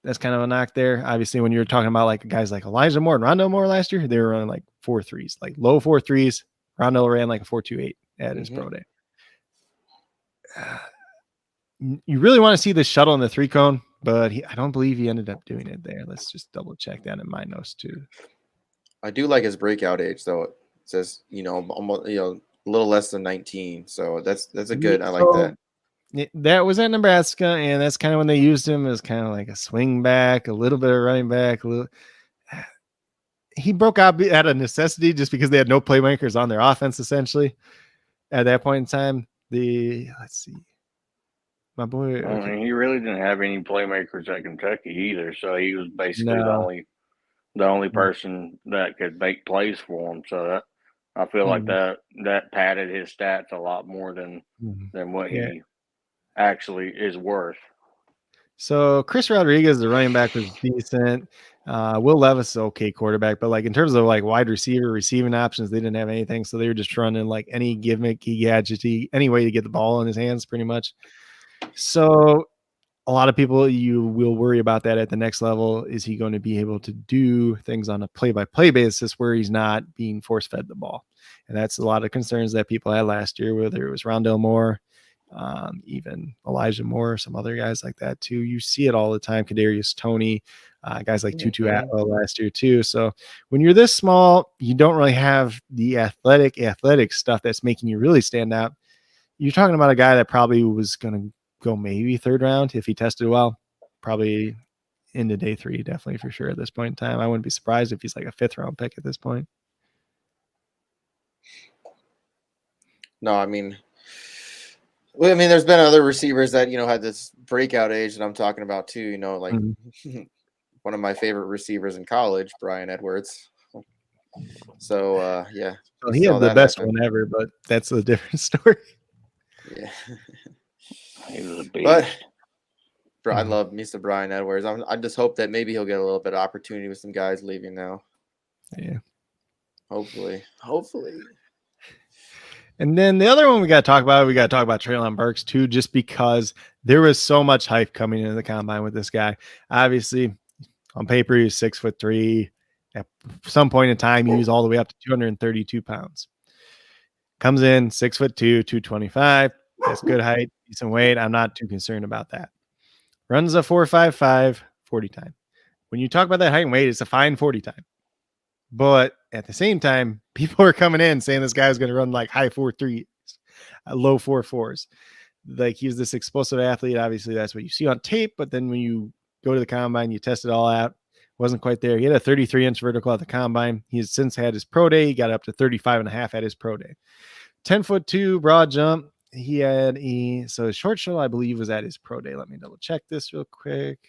That's kind of a knock there. Obviously, when you're talking about like guys like Elijah Moore and Rondale Moore last year, they were running like 4.3s, like low 4.3s. Rondale ran like a 4.28 at his pro day. You really want to see the shuttle in the 3-cone, but I don't believe he ended up doing it there. Let's just double check that in my notes too. I do like his breakout age though. It says, almost, a little less than 19. So that's a good, I like that. That was at Nebraska, and that's kind of when they used him as kind of like a swing back, a little bit of running back. He broke out at a necessity just because they had no playmakers on their offense, essentially. At that point in time, let's see. My boy. I Okay. mean, he really didn't have any playmakers at Kentucky either, so he was basically No. the only person that could make plays for him. So I feel like Mhm. that padded his stats a lot more than Mhm. what Yeah. he actually is worth. So Chris Rodriguez, the running back, was decent. Will Levis is okay quarterback, but like in terms of like wide receiver receiving options, they didn't have anything. So they were just running like any gimmicky gadgety, any way to get the ball in his hands, pretty much. So a lot of people, you will worry about that at the next level. Is he going to be able to do things on a play-by-play basis where he's not being force-fed the ball? And that's a lot of concerns that people had last year, whether it was Rondell Moore, even Elijah Moore, some other guys like that too. You see it all the time. Kadarius Toney, guys like Tutu Atwell last year too. So when you're this small, you don't really have the athletic stuff that's making you really stand out. You're talking about a guy that probably was going to go maybe third round if he tested well, probably into day 3, definitely for sure at this point in time. I wouldn't be surprised if he's like a 5th round pick at this point. No, I mean, there's been other receivers that, had this breakout age that I'm talking about too, like one of my favorite receivers in college, Brian Edwards. So, yeah. Well, he had the best one ever, but that's a different story. Yeah. He was a beast. But I love Mr. Brian Edwards. I just hope that maybe he'll get a little bit of opportunity with some guys leaving now. Yeah. Hopefully. And then the other one we got to talk about Treylon Burks too, just because there was so much hype coming into the combine with this guy. Obviously, on paper, he was 6'3". At some point in time, he was all the way up to 232 pounds. Comes in 6'2", 225. That's good height, decent weight. I'm not too concerned about that. Runs a 4.55 40 time. When you talk about that height and weight, it's a fine 40 time. But at the same time, people are coming in saying this guy's going to run like high 4.3s, low 4.4s. Like he's this explosive athlete. Obviously, that's what you see on tape. But then when you go to the combine, you test it all out. Wasn't quite there. He had a 33-inch vertical at the combine. He's since had his pro day. He got up to 35.5 at his pro day. 10'2" broad jump. He had so his short shuttle, I believe, was at his pro day. Let me double check this real quick.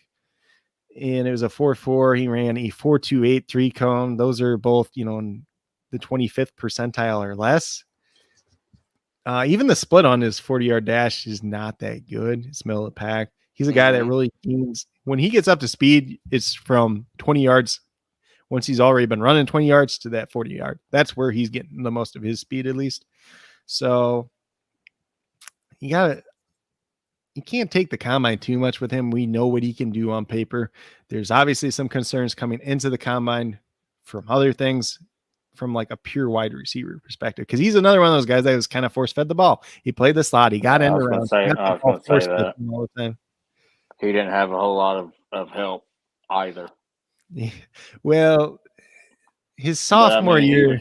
And it was a 4.4. He ran a 4.28 3 cone. Those are both, in the 25th percentile or less. Even the split on his 40-yard dash is not that good. It's middle of the pack. He's a guy that really gains when he gets up to speed. It's from 20 yards. Once he's already been running 20 yards to that 40-yard. That's where he's getting the most of his speed, at least. So you can't take the combine too much with him. We know what he can do on paper. There's obviously some concerns coming into the combine from other things, from like a pure wide receiver perspective, because he's another one of those guys that was kind of force fed the ball. He played the slot. He got in around. I was going to say that all the time. He didn't have a whole lot of help either. Well, his sophomore year.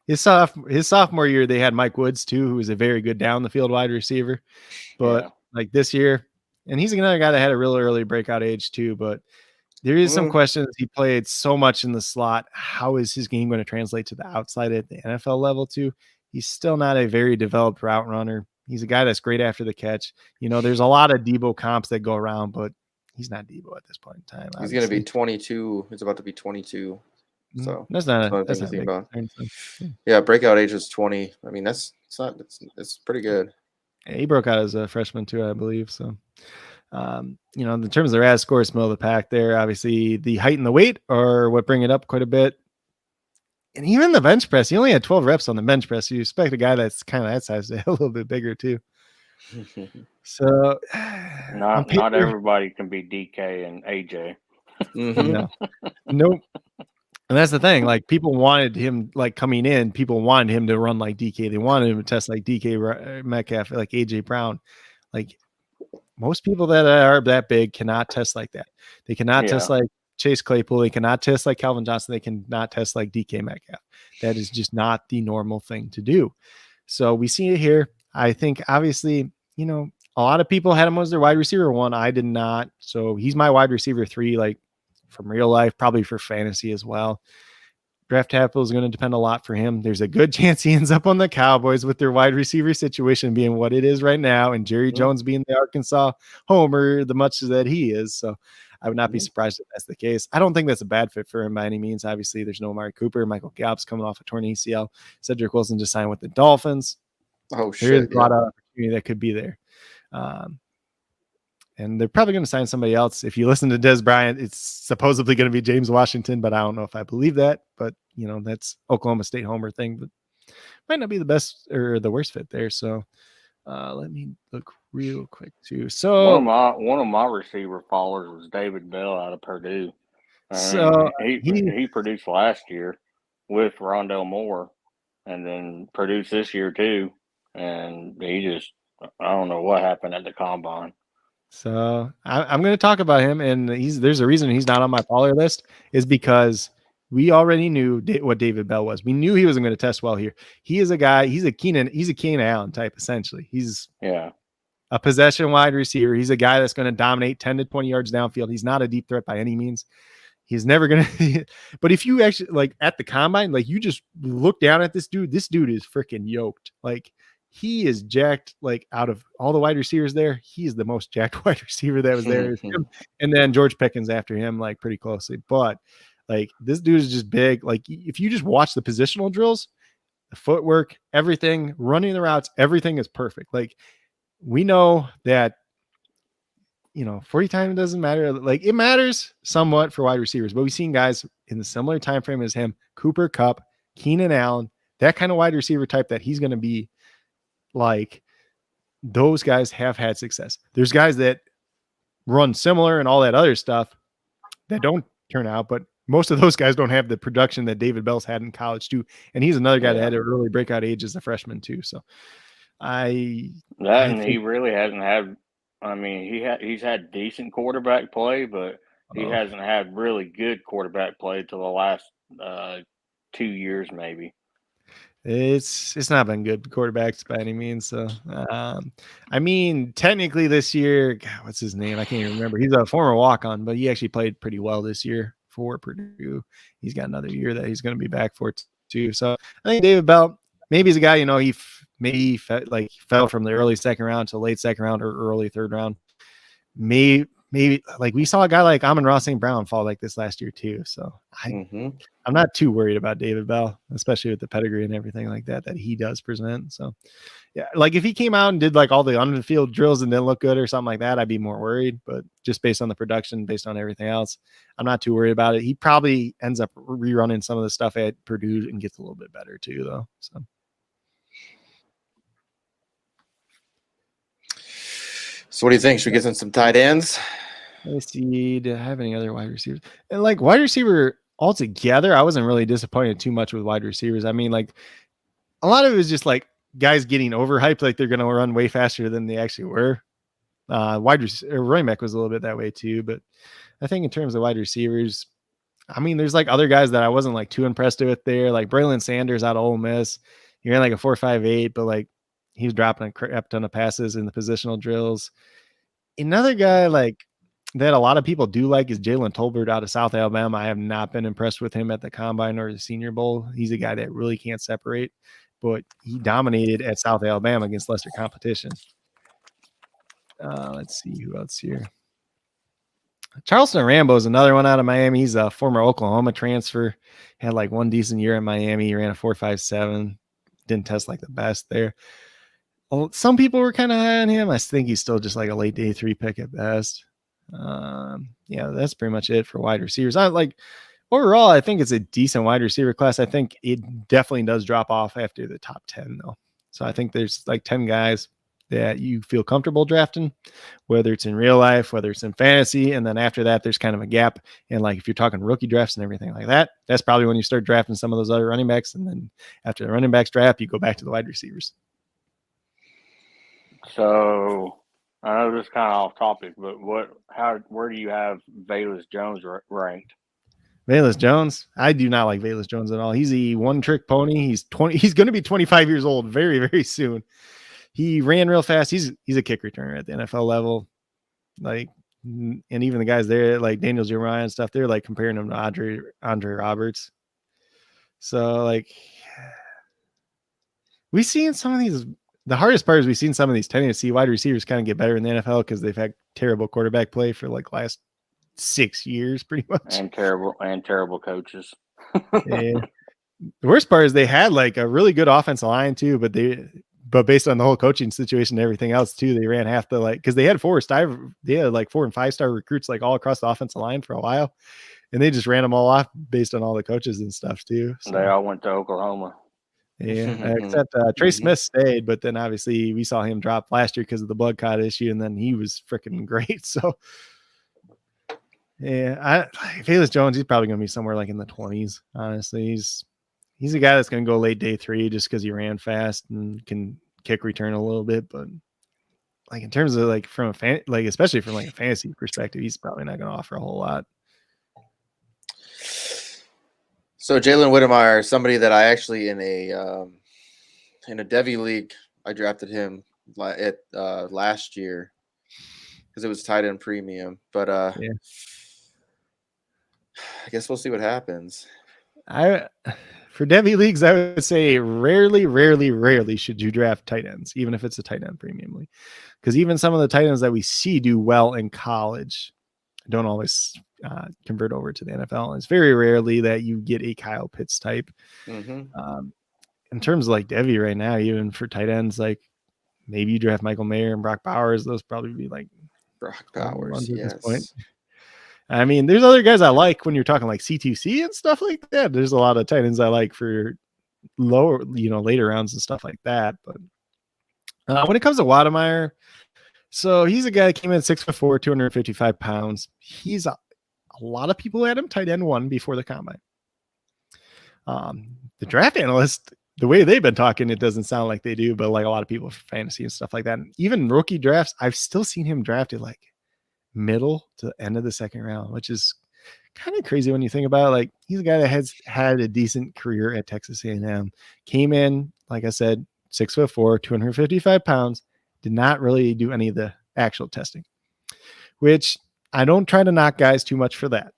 His sophomore year, they had Mike Woods too, who was a very good down the field wide receiver. But like this year, and he's another guy that had a real early breakout age too. But there is some questions. He played so much in the slot. How is his game going to translate to the outside at the NFL level too? He's still not a very developed route runner. He's a guy that's great after the catch. There's a lot of Debo comps that go around, but he's not Debo at this point in time. He's going to be 22. He's about to be 22. So that's not about. Yeah, breakout age is 20. I mean, it's pretty good. Yeah, he broke out as a freshman too, I believe. So, in terms of the RAS score, it's middle of the pack there. Obviously, the height and the weight are what bring it up quite a bit. And even the bench press, he only had 12 reps on the bench press. So you expect a guy that's kind of that size to a little bit bigger too. So, not everybody can be DK and AJ. Nope. And that's the thing. Like people wanted him, like coming in, people wanted him to run like DK. They wanted him to test like DK Metcalf, like AJ Brown. Like most people that are that big cannot test like that. They cannot test like Chase Claypool. They cannot test like Calvin Johnson. They cannot test like DK Metcalf. That is just not the normal thing to do. So we see it here. I think obviously, a lot of people had him as their wide receiver 1. I did not. So he's my wide receiver 3, like from real life, probably for fantasy as well. draft capital is going to depend a lot for him. There's a good chance he ends up on the Cowboys with their wide receiver situation being what it is right now, and Jerry Jones being the Arkansas homer, the much that he is. So I would not be surprised if that's the case. I don't think that's a bad fit for him by any means. Obviously, there's no Amari Cooper. Michael Gallup's coming off a torn ACL. Cedric Wilson just signed with the Dolphins. Oh, There is shit. a lot of opportunity that could be there. And they're probably going to sign somebody else. If you listen to Des Bryant, it's supposedly going to be James Washington, but I don't know if I believe that. But, that's Oklahoma State homer thing, but might not be the best or the worst fit there. So let me look real quick too. So one of my receiver followers was David Bell out of Purdue. So he produced last year with Rondell Moore, and then produced this year too. And I don't know what happened at the combine. So I'm going to talk about him, and there's a reason he's not on my follower list is because we already knew what David Bell was. We knew he wasn't going to test well here. He is a guy. He's a Keenan Allen type essentially. He's a possession wide receiver. He's a guy that's going to dominate 10 to 20 yards downfield. He's not a deep threat by any means. He's never going to, but if you actually at the combine, you just look down at this dude is freaking yoked. He is jacked, out of all the wide receivers there. He is the most jacked wide receiver that was there. And then George Pickens after him, pretty closely. But this dude is just big. If you just watch the positional drills, the footwork, everything, running the routes, everything is perfect. We know that, 40 time doesn't matter. It matters somewhat for wide receivers, but we've seen guys in the similar time frame as him, Cooper Kupp, Keenan Allen, that kind of wide receiver type that he's going to be. Those guys have had success. There's guys that run similar and all that other stuff that don't turn out, but most of those guys don't have the production that David Bell's had in college too. And he's another guy that had an early breakout age as a freshman too. So he really hasn't had. I mean, he's had decent quarterback play, but he hasn't had really good quarterback play till the last 2 years maybe. It's not been good quarterbacks by any means. So, I mean, technically this year, God, what's his name? I can't even remember. He's a former walk-on, but he actually played pretty well this year for Purdue. He's got another year that he's going to be back for too. So I think David Bell, maybe he's a guy, he fell from the early second round to late second round or early third round. Maybe we saw a guy like Amon-Ra St. Brown fall like this last year too. So I'm not too worried about David Bell, especially with the pedigree and everything like that he does present. So yeah, if he came out and did all the on the field drills and didn't look good or something like that, I'd be more worried. But just based on the production, based on everything else, I'm not too worried about it. He probably ends up rerunning some of the stuff at Purdue and gets a little bit better too, though. So what do you think? Should we get in some tight ends? Let's see. Do I have any other wide receivers? And wide receiver altogether, I wasn't really disappointed too much with wide receivers. I mean, a lot of it was just guys getting overhyped, they're going to run way faster than they actually were. Running back was a little bit that way too, but I think in terms of wide receivers, I mean, there's other guys that I wasn't too impressed with there, Braylon Sanders out of Ole Miss. He ran a 4.58, but he was dropping a crap ton of passes in the positional drills. Another guy that a lot of people do is Jalen Tolbert out of South Alabama. I have not been impressed with him at the Combine or the Senior Bowl. He's a guy that really can't separate, but he dominated at South Alabama against lesser competition. Let's see who else here. Charleston Rambo is another one out of Miami. He's a former Oklahoma transfer. Had one decent year in Miami. He ran a 4.57. Didn't test the best there. Well, some people were kind of high on him. I think he's still just a late day 3 pick at best. Yeah, that's pretty much it for wide receivers. Overall, I think it's a decent wide receiver class. I think it definitely does drop off after the top 10 though. So I think there's 10 guys that you feel comfortable drafting, whether it's in real life, whether it's in fantasy. And then after that, there's kind of a gap. And if you're talking rookie drafts and everything like that, that's probably when you start drafting some of those other running backs. And then after the running backs draft, you go back to the wide receivers. So I know this is kind of off topic, but where do you have Velus Jones ranked? Velus Jones, I do not like Velus Jones at all. He's a one-trick pony. He's going to be 25 years old very, very soon. He ran real fast. He's a kick returner at the NFL level. And even the guys there, Daniel Jeremiah and stuff, they're comparing him to Andre Roberts. So like we've seen some of these. The hardest part is we've seen some of these Tennessee wide receivers kind of get better in the NFL because they've had terrible quarterback play for like last 6 years, pretty much. And terrible coaches. Yeah. The worst part is they had like a really good offensive line too, but based on the whole coaching situation and everything else too, they ran half the because they had 4 and 5-star recruits like all across the offensive line for a while, and they just ran them all off based on all the coaches and stuff too. So. They all went to Oklahoma. Yeah, except Trey Smith stayed, but then obviously we saw him drop last year because of the blood clot issue, and then he was freaking great. So, yeah, Felix Jones, he's probably going to be somewhere like in the 20s. Honestly, he's a guy that's going to go late day 3 just because he ran fast and can kick return a little bit. But like in terms of like from especially from like a fantasy perspective, he's probably not going to offer a whole lot. So Jalen Whittemire, somebody that I actually in a Devi league, I drafted him last year because it was tight end premium. But Yeah. I guess we'll see what happens. For Devi leagues, I would say rarely should you draft tight ends, even if it's a tight end premium league, because even some of the tight ends that we see do well in college don't always convert over to the NFL. It's very rarely that you get a Kyle Pitts type. Mm-hmm. In terms of like Devi right now, even for tight ends, like maybe you draft Michael Mayer and Brock Bowers. Those probably be like Brock Bowers, yes. This point. I mean, there's other guys I like when you're talking like C2C and stuff like that. There's a lot of tight ends I like for lower, later rounds and stuff like that. But when it comes to Whittemire, so he's a guy that came in 6'4", 255 pounds. He's a lot of people had him tight end 1 before the combine. The draft analyst, the way they've been talking, it doesn't sound like they do, but like a lot of people for fantasy and stuff like that. And even rookie drafts, I've still seen him drafted like middle to end of the second round, which is kind of crazy when you think about it. Like he's a guy that has had a decent career at Texas A&M, came in, like I said, 6'4", 255 pounds, did not really do any of the actual testing, which I don't try to knock guys too much for that,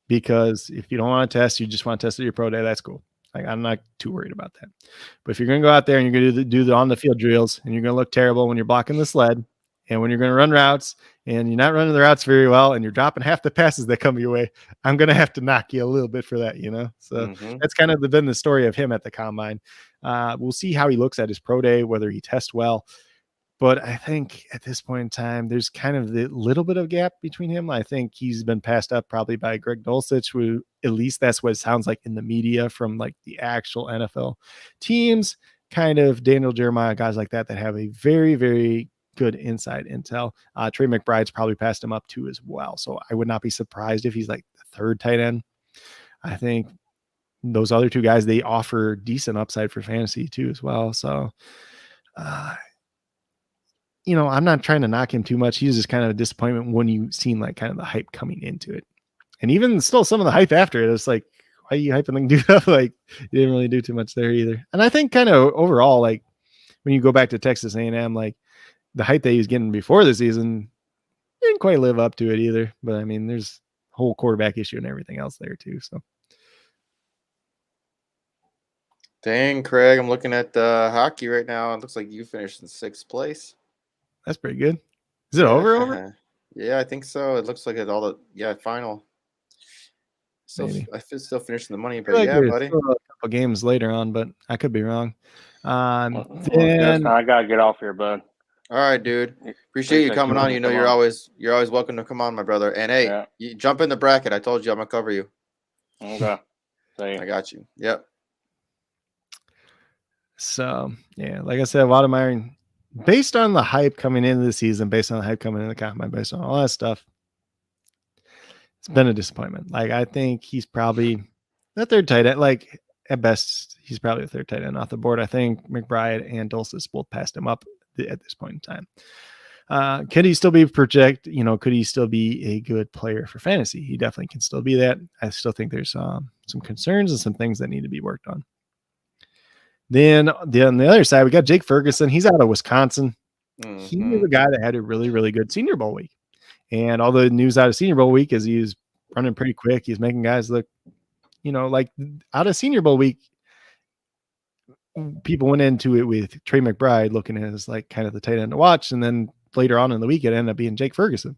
because if you don't want to test, you just want to test at your pro day, that's cool. Like I'm not too worried about that. But if you're going to go out there and you're going to do the on the field drills and you're going to look terrible when you're blocking the sled and when you're going to run routes and you're not running the routes very well and you're dropping half the passes that come your way, I'm going to have to knock you a little bit for that, So that's kind of been the story of him at the combine. We'll see how he looks at his pro day, whether he tests well. But I think at this point in time, there's kind of the little bit of gap between him. I think he's been passed up probably by Greg Dulcich, who at least that's what it sounds like in the media from like the actual NFL teams, kind of Daniel Jeremiah, guys like that have a very, very good inside intel. Trey McBride's probably passed him up too as well. So I would not be surprised if he's like the 3rd tight end. I think those other 2 guys, they offer decent upside for fantasy too as well. So, I'm not trying to knock him too much. He's just kind of a disappointment when you've seen like kind of the hype coming into it. And even still some of the hype after it, it's like, why are you hyping the dude up? Like you didn't really do too much there either. And I think kind of overall, like when you go back to Texas A&M, like the hype that he was getting before the season didn't quite live up to it either. But I mean, there's a whole quarterback issue and everything else there too. So. Dang, Craig, I'm looking at hockey right now. It looks like you finished in 6th place. That's pretty good. Is it over? Yeah, I think so. It looks like it's all final. I still finishing the money, but yeah, buddy. Still a couple games later on, but I could be wrong. Then I gotta get off here, bud. All right, dude. Appreciate you coming on. You're always welcome to come on, my brother. And hey, you jump in the bracket. I told you I'm gonna cover you. Okay. I got you. Yep. So yeah, like I said, Whittemire, based on the hype coming into the season, based on the hype coming in the combine, based on all that stuff, it's been a disappointment. Like I think he's probably the 3rd tight end. Like at best, he's probably the 3rd tight end off the board. I think McBride and Dulcich both passed him up at this point in time. Could he still be could he still be a good player for fantasy? He definitely can still be that. I still think there's some concerns and some things that need to be worked on. Then on the other side, we got Jake Ferguson. He's out of Wisconsin. Mm-hmm. He was a guy that had a really, really good Senior Bowl week. And all the news out of Senior Bowl week is he was running pretty quick. He's making guys look like out of Senior Bowl week, people went into it with Trey McBride looking as like kind of the tight end to watch. And then later on in the week, it ended up being Jake Ferguson.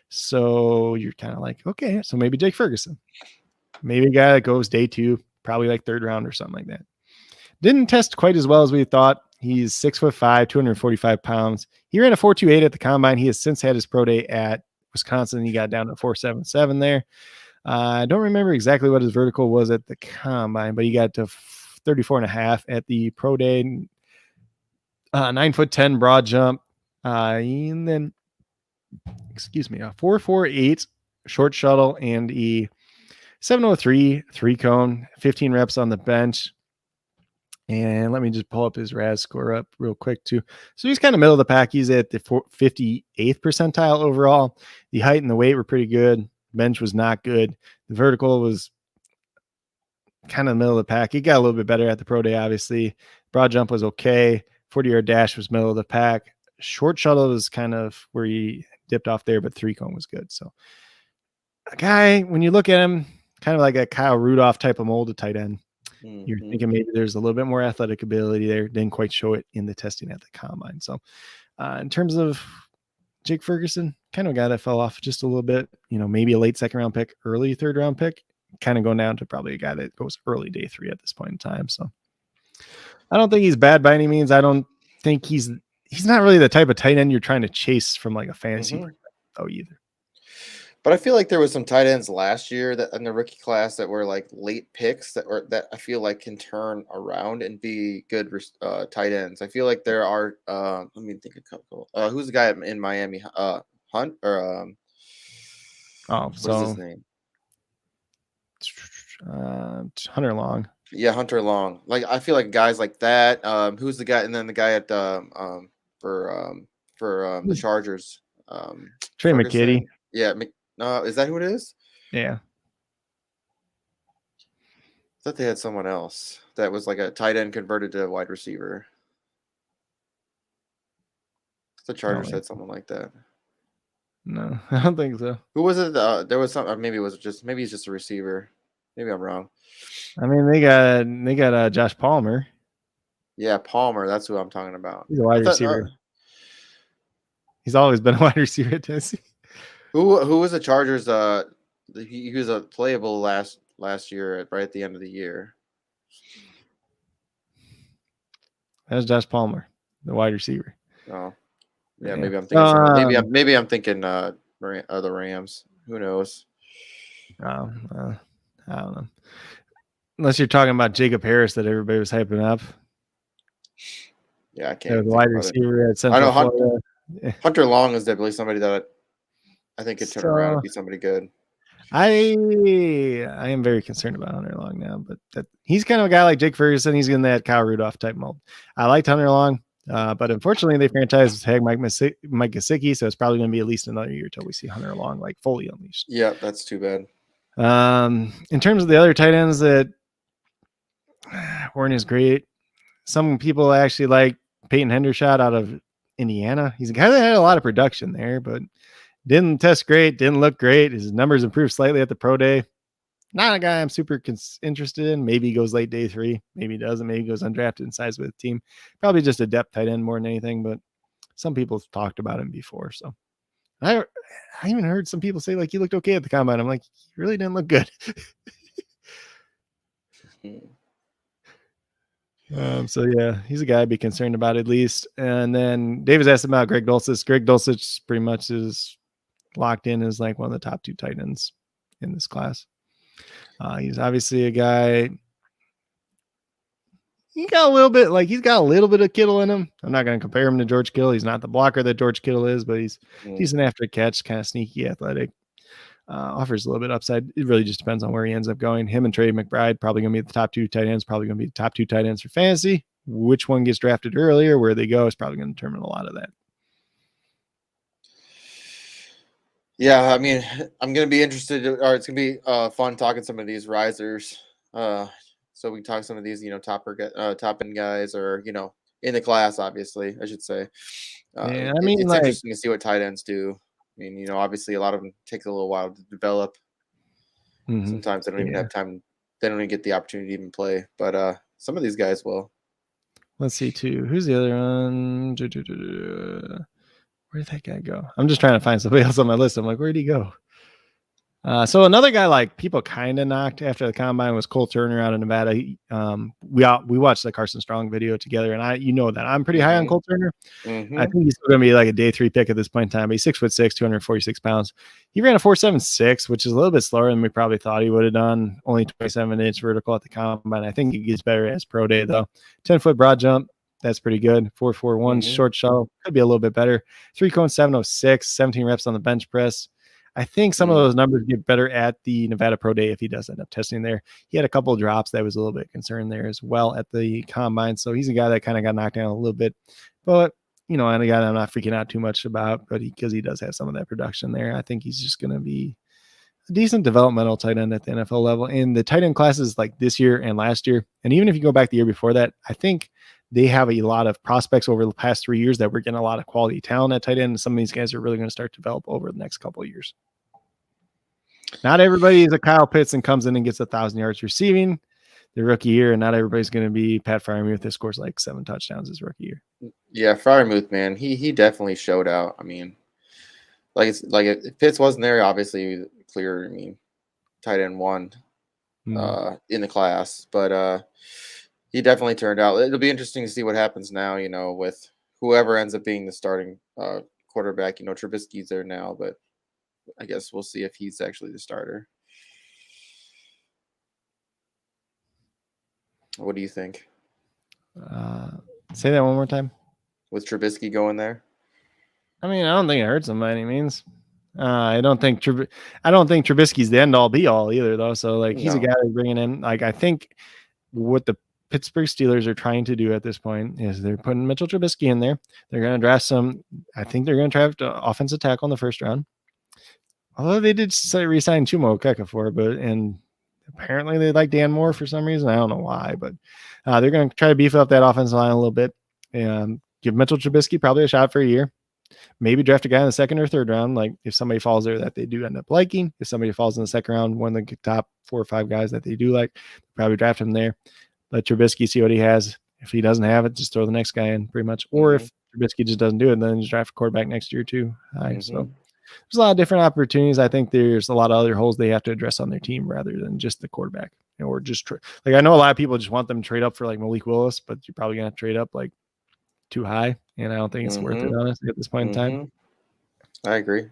So you're kind of like, okay, so maybe Jake Ferguson, maybe a guy that goes day 2, probably like 3rd round or something like that. Didn't test quite as well as we thought. He's 6'5", 245 pounds. He ran a 4.28 at the combine. He has since had his pro day at Wisconsin. He got down to 4.77 there. I don't remember exactly what his vertical was at the combine, but he got to 34.5 at the pro day. 9'10" broad jump. And then, excuse me, a 4.48 short shuttle and a 7.03 3-cone, 15 reps on the bench. And let me just pull up his RAS score up real quick too. So he's kind of middle of the pack. He's at the 58th percentile overall. The height and the weight were pretty good. Bench was not good. The vertical was kind of middle of the pack. He got a little bit better at the pro day, obviously. Broad jump was okay. 40-yard dash was middle of the pack. Short shuttle was kind of where he dipped off there, but 3-cone was good. So a guy, when you look at him, kind of like a Kyle Rudolph type of mold of tight end. You're thinking maybe there's a little bit more athletic ability there. Didn't quite show it in the testing at the combine. So in terms of Jake Ferguson, kind of a guy that fell off just a little bit, maybe a late 2nd round pick, early 3rd round pick, kind of going down to probably a guy that goes early day 3 at this point in time. So I don't think he's bad by any means. I don't think he's not really the type of tight end you're trying to chase from like a fantasy perspective though either. But I feel like there was some tight ends last year that in the rookie class that were like late picks that I feel like can turn around and be good tight ends. I feel like there are. Let me think a couple. Who's the guy in Miami? Hunt or what's his name? Hunter Long. Yeah, Hunter Long. Like I feel like guys like that. Who's the guy? And then the guy at for the Chargers. Trey Ferguson. McKitty. Yeah. Is that who it is? Yeah. I thought they had someone else that was like a tight end converted to a wide receiver. The Chargers had someone like that. No, I don't think so. Who was it? There was some. Maybe he's just a receiver. Maybe I'm wrong. I mean, they got Josh Palmer. Yeah, Palmer. That's who I'm talking about. He's a wide receiver. He's always been a wide receiver at Tennessee. Who was the Chargers? He was a playable last year right at the end of the year. That was Josh Palmer, the wide receiver. Oh, yeah. Maybe I'm thinking. Maybe I'm thinking the Rams. Who knows? I don't know. Unless you're talking about Jacob Harris that everybody was hyping up. Yeah, I can't. The wide receiver at Central I know Florida. Hunter Long is definitely somebody that I think could turn around and be somebody good. I am very concerned about Hunter Long now, but he's kind of a guy like Jake Ferguson. He's in that Kyle Rudolph type mold. I liked Hunter Long, but unfortunately they franchised tag Mike Gesicki, so it's probably going to be at least another year till we see Hunter Long like fully unleashed. Yeah, that's too bad. In terms of the other tight ends that weren't as great, some people actually like Peyton Hendershot out of Indiana. He's a guy that had a lot of production there, but didn't test great, didn't look great. His numbers improved slightly at the pro day. Not a guy I'm super interested in. Maybe he goes late day 3. Maybe he doesn't. Maybe he goes undrafted and signs with the team. Probably just a depth tight end more than anything, but some people have talked about him before. So I even heard some people say like he looked okay at the combine. I'm like, he really didn't look good. So yeah, he's a guy I'd be concerned about at least. And then Davis asked about Greg Dulcich. Greg Dulcich pretty much is locked in as like one of the top 2 tight ends in this class. He's obviously a guy. He's got a little bit of Kittle in him. I'm not going to compare him to George Kittle. He's not the blocker that George Kittle is, but he's decent after a catch, kind of sneaky, athletic. Offers a little bit upside. It really just depends on where he ends up going. Him and Trey McBride probably going to be the top 2 tight ends. Probably going to be the top 2 tight ends for fantasy. Which one gets drafted earlier, where they go, is probably going to determine a lot of that. Yeah, I mean, I'm going to be interested, or it's going to be fun talking some of these risers. So we can talk some of these, top end guys, or in the class, obviously, I should say. Yeah, it's interesting to see what tight ends do. I mean, obviously, a lot of them take a little while to develop. Sometimes they don't even have time they don't even get the opportunity to even play. But some of these guys will. Let's see, too. Who's the other one? Where did that guy go? I'm just trying to find somebody else on my list. I'm like, where'd he go? So another guy like people kind of knocked after the combine was Cole Turner out of Nevada. We watched the Carson Strong video together, and that I'm pretty high on Cole Turner. I think he's still going to be like a day 3 pick at this point in time. But he's 6'6", 246 pounds. He ran a 4.76, which is a little bit slower than we probably thought he would have done. Only 27-inch vertical at the combine. I think he gets better as pro day though. 10-foot broad jump. That's pretty good. 4.41 short shuttle. Could be a little bit better. 3-cone 7.06, 17 reps on the bench press. I think some of those numbers get better at the Nevada Pro Day if he does end up testing there. He had a couple of drops that was a little bit concerned there as well at the combine. So he's a guy that kind of got knocked down a little bit. But, and a guy that I'm not freaking out too much about, but because he does have some of that production there, I think he's just going to be a decent developmental tight end at the NFL level. And the tight end classes like this year and last year, and even if you go back the year before that, I think they have a lot of prospects over the past 3 years that we're getting a lot of quality talent at tight end. And some of these guys are really going to start to develop over the next couple of years. Not everybody is a Kyle Pitts and comes in and gets 1,000 yards receiving the rookie year, and not everybody's going to be Pat Freiermuth that scores like 7 touchdowns his rookie year. Yeah, Freiermuth, man, he definitely showed out. I mean, if Pitts wasn't there, obviously clear. I mean, tight end 1 in the class, but he definitely turned out. It'll be interesting to see what happens now. With whoever ends up being the starting quarterback. Trubisky's there now, but I guess we'll see if he's actually the starter. What do you think? Say that one more time. With Trubisky going there? I mean, I don't think it hurts him by any means. I don't think Trubisky's the end all be all either, though. So he's a guy that's bringing in. I think what the Pittsburgh Steelers are trying to do at this point is they're putting Mitchell Trubisky in there. They're going to draft I think they're going to draft an offensive tackle in the first round. Although they did re-sign Chumo Okeke and apparently they like Dan Moore for some reason. I don't know why, but they're going to try to beef up that offensive line a little bit and give Mitchell Trubisky probably a shot for a year. Maybe draft a guy in the 2nd or 3rd round. Like if somebody falls there that they do end up liking, if somebody falls in the 2nd round, one of the top 4 or 5 guys that they do like, probably draft him there. Let Trubisky see what he has. If he doesn't have it, just throw the next guy in pretty much. Or if Trubisky just doesn't do it, then just draft a quarterback next year too. So there's a lot of different opportunities. I think there's a lot of other holes they have to address on their team rather than just the quarterback. Or just I know a lot of people just want them to trade up for like Malik Willis, but you're probably going to trade up like too high, and I don't think it's worth it, honestly, at this point in time. I agree.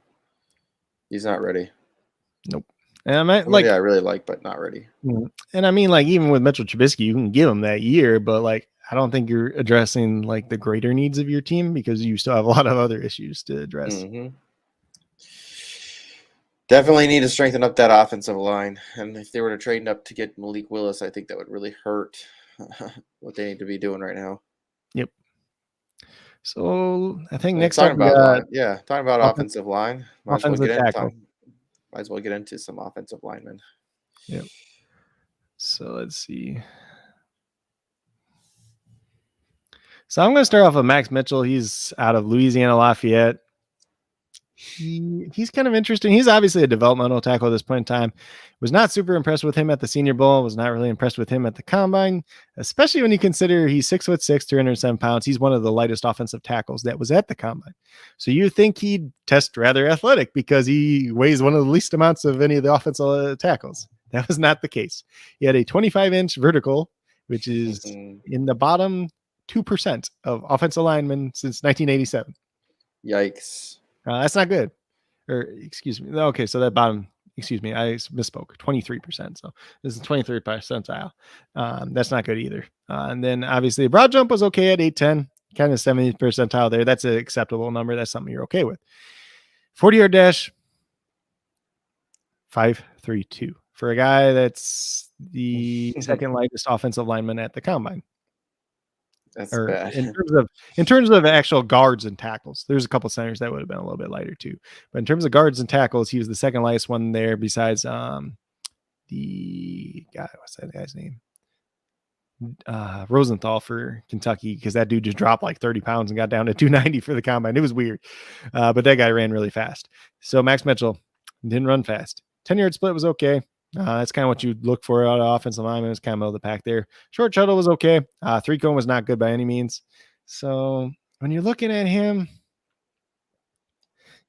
He's not ready. Nope. And I really like, but not ready. And I mean, even with Mitchell Trubisky, you can give him that year, but I don't think you're addressing the greater needs of your team because you still have a lot of other issues to address. Definitely need to strengthen up that offensive line. And if they were to trade up to get Malik Willis, I think that would really hurt what they need to be doing right now. Yep. So I think next talking about offensive line. Might as well get into some offensive linemen. Yep. So let's see. So I'm going to start off with Max Mitchell. He's out of Louisiana Lafayette. He's kind of interesting. He's obviously a developmental tackle at this point in time. Was not super impressed with him at the Senior Bowl. Was not really impressed with him at the Combine, especially when you consider he's 6'6", 207 pounds. He's one of the lightest offensive tackles that was at the Combine. So you think he'd test rather athletic because he weighs one of the least amounts of any of the offensive tackles. That was not the case. He had a 25-inch vertical, which is in the bottom 2% of offensive linemen since 1987. Yikes. That's not good. Or excuse me. Okay, so that bottom, excuse me, I misspoke. 23%. So this is 23rd percentile. That's not good either. And then obviously broad jump was okay at 810, kind of 70th percentile there. That's an acceptable number. That's something you're okay with. 40-yard dash, 5.32 for a guy that's the second lightest offensive lineman at the Combine. That's bad. In terms of actual guards and tackles, there's a couple centers that would have been a little bit lighter too. But in terms of guards and tackles, he was the second lightest one there besides the guy, what's that guy's name? Rosenthal for Kentucky, because that dude just dropped like 30 pounds and got down to 290 for the Combine. It was weird. But that guy ran really fast. So Max Mitchell didn't run fast. 10-yard split was okay. That's kind of what you look for out of offensive lineman. It's kind of middle of the pack there. Short shuttle was okay. 3-cone was not good by any means. So when you're looking at him,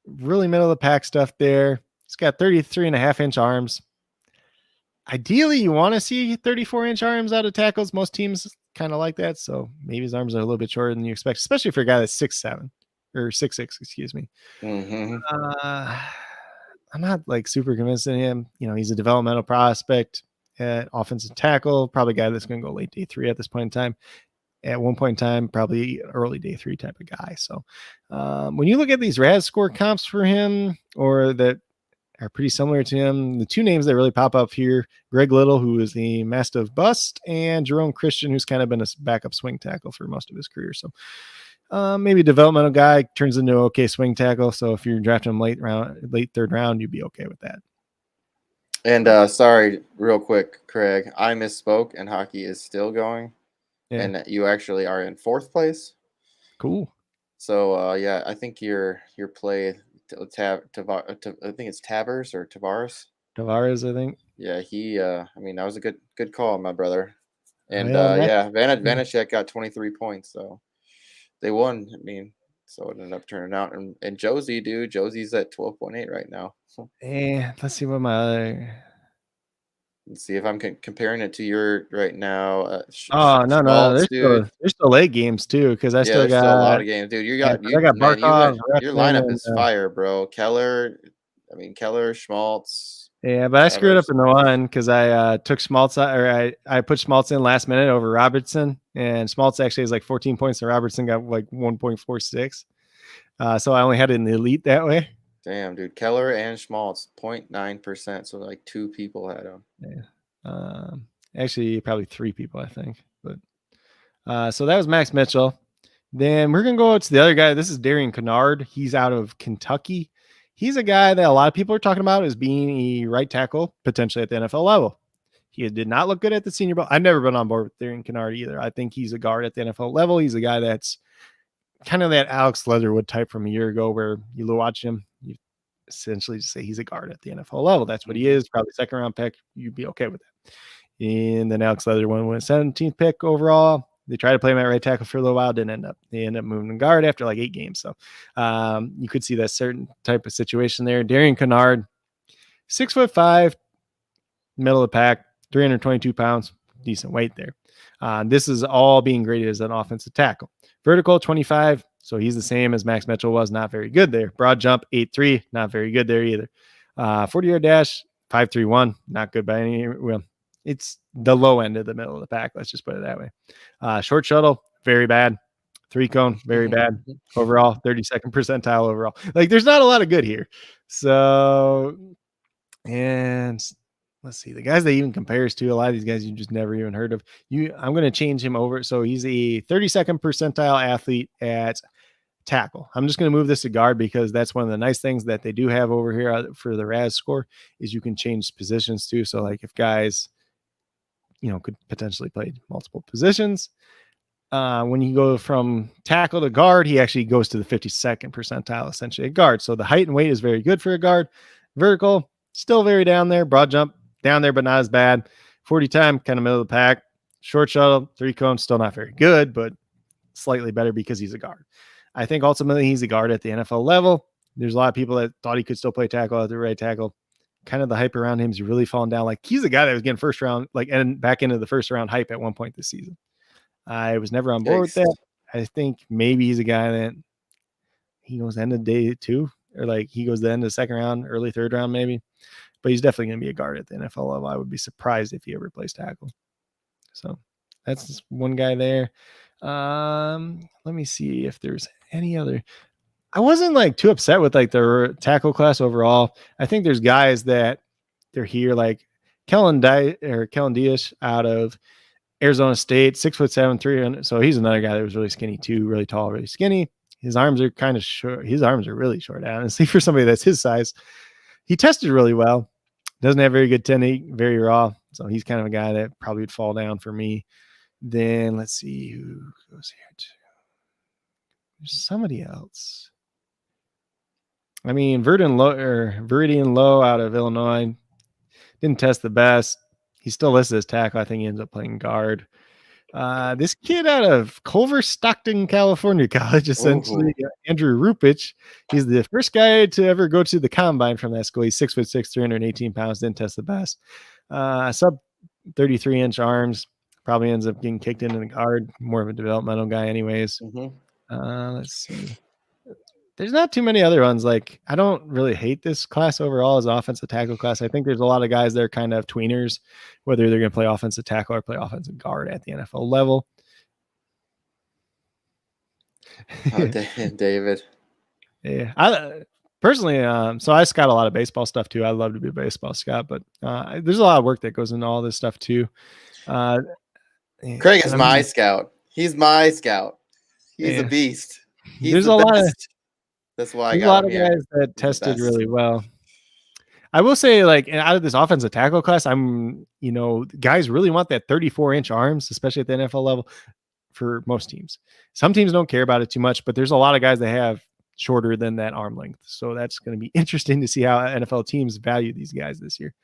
really middle of the pack stuff there. He's got 33.5-inch arms. Ideally, you want to see 34-inch arms out of tackles. Most teams kind of like that. So maybe his arms are a little bit shorter than you expect, especially for a guy that's 6'7" or 6'6", excuse me. Mm-hmm. I'm not like super convinced in him. He's a developmental prospect at offensive tackle, probably a guy that's going to go late day 3 at this point in time. At one point in time, probably early day 3 type of guy. So when you look at these RAS score comps for him, or that are pretty similar to him, the two names that really pop up here, Greg Little, who is the mastiff bust, and Jerome Christian, who's kind of been a backup swing tackle for most of his career. So maybe a developmental guy turns into an okay swing tackle. So if you're drafting him late third round, you'd be okay with that. And sorry, real quick, Craig, I misspoke, and hockey is still going. Yeah. And you actually are in 4th place. Cool. So yeah, I think your play, I think it's Tavares or Tavares. Tavares, I think. Yeah, that was a good call, my brother. And Well, Vanacek got 23 points, so they won. So it ended up turning out. And Josie's at 12.8 right now. Let's see what my other. Let's see if I'm comparing it to your right now. No. Schmaltz, There's still late games too, because I still got a lot of games, dude. I got Barkov, your lineup is fire, bro. Keller, Schmaltz. Yeah, but I screwed up in the one because I took Schmaltz I put Schmaltz in last minute over Robertson, and Schmaltz actually has like 14 points, and Robertson got like 1.46. So I only had it in the elite that way. Damn, dude. Keller and Schmaltz, 0.9%. So like 2 people had them. Yeah. Actually, probably 3 people, I think. But so that was Max Mitchell. Then we're gonna go to the other guy. This is Darian Kennard. He's out of Kentucky. He's a guy that a lot of people are talking about as being a right tackle, potentially at the NFL level. He did not look good at the Senior Bowl. I've never been on board with Darian Kennard either. I think he's a guard at the NFL level. He's a guy that's kind of that Alex Leatherwood type from a year ago, where you watch him, you essentially just say he's a guard at the NFL level. That's what he is. Probably 2nd round pick. You'd be okay with that. And then Alex Leatherwood went 17th pick overall. They tried to play him at right tackle for a little while, didn't end up. They ended up moving to guard after like 8 games. So you could see that certain type of situation there. Darian Kennard, 6'5", middle of the pack, 322 pounds, decent weight there. This is all being graded as an offensive tackle. Vertical, 25. So he's the same as Max Mitchell was, not very good there. Broad jump, 8'3", not very good there either. 40-yard dash, 5'3", not good by any. Well, it's the low end of the middle of the pack. Let's just put it that way. Short shuttle, very bad. 3-cone, very bad. Overall, 32nd percentile overall. Like, there's not a lot of good here. So, and let's see, the guys that even compares to, a lot of these guys you just never even heard of. I'm going to change him over. So he's a 32nd percentile athlete at tackle. I'm just going to move this to guard, because that's one of the nice things that they do have over here for the RAS score, is you can change positions too. So like if guys, could potentially play multiple positions, when you go from tackle to guard, he actually goes to the 52nd percentile, essentially, at guard. So the height and weight is very good for a guard. Vertical, still very down there. Broad jump, down there, but not as bad. 40 time, kind of middle of the pack. Short shuttle, 3-cone, still not very good, but slightly better because he's a guard. I think ultimately he's a guard at the NFL level. There's a lot of people that thought he could still play tackle at the right tackle. Kind of the hype around him is really falling down. Like, he's a guy that was getting first round, and back into the first round hype at one point this season. I was never on board with that. I think maybe he's a guy that he goes end of day 2, or like he goes the end of the 2nd round, early 3rd round maybe. But he's definitely going to be a guard at the NFL level. I would be surprised if he ever plays tackle. So that's one guy there. Let me see if there's any other. I wasn't like too upset with like the tackle class overall. I think there's guys that they're here, like Kellen Diaz out of Arizona State, 6'7", 300. So he's another guy that was really skinny too, really tall, really skinny. His arms are kind of short. His arms are really short, honestly, for somebody that's his size. He tested really well. Doesn't have very good technique, very raw. So he's kind of a guy that probably would fall down for me. Then let's see who goes here too. There's somebody else. I mean, Veridian Low out of Illinois. Didn't test the best. He's still listed as tackle. I think he ends up playing guard. This kid out of Culver Stockton, California College, essentially, Andrew Rupich. He's the first guy to ever go to the combine from that school. He's 6'6", 318 pounds, didn't test the best. Sub 33-inch arms, probably ends up getting kicked into the guard. More of a developmental guy anyways. Let's see. There's not too many other ones. Like, I don't really hate this class overall as an offensive tackle class. I think there's a lot of guys that are kind of tweeners, whether they're going to play offensive tackle or play offensive guard at the NFL level. David. Yeah. I personally, so I scout a lot of baseball stuff too. I love to be a baseball scout, but there's a lot of work that goes into all this stuff too. Craig is my scout. He's my scout. He's a beast. There's a lot of that's why I got a lot of guys that tested really well. I will say, like, out of this offensive tackle class, guys really want that 34-inch arms, especially at the NFL level for most teams. Some teams don't care about it too much, but there's a lot of guys that have shorter than that arm length. So that's going to be interesting to see how NFL teams value these guys this year.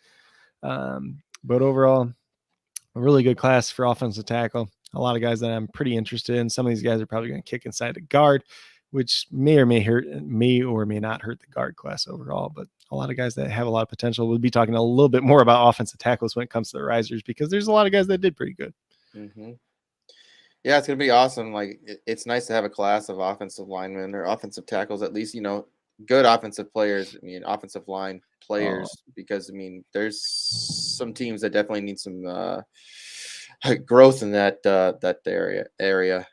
But overall, a really good class for offensive tackle. A lot of guys that I'm pretty interested in. Some of these guys are probably going to kick inside the guard, which may or may not hurt the guard class overall. But a lot of guys that have a lot of potential. We'll be talking a little bit more about offensive tackles when it comes to the risers, because there's a lot of guys that did pretty good. Yeah, it's going to be awesome. Like, it's nice to have a class of offensive linemen or offensive tackles, at least, good offensive players. I mean, offensive line players, because, there's some teams that definitely need some growth in that area.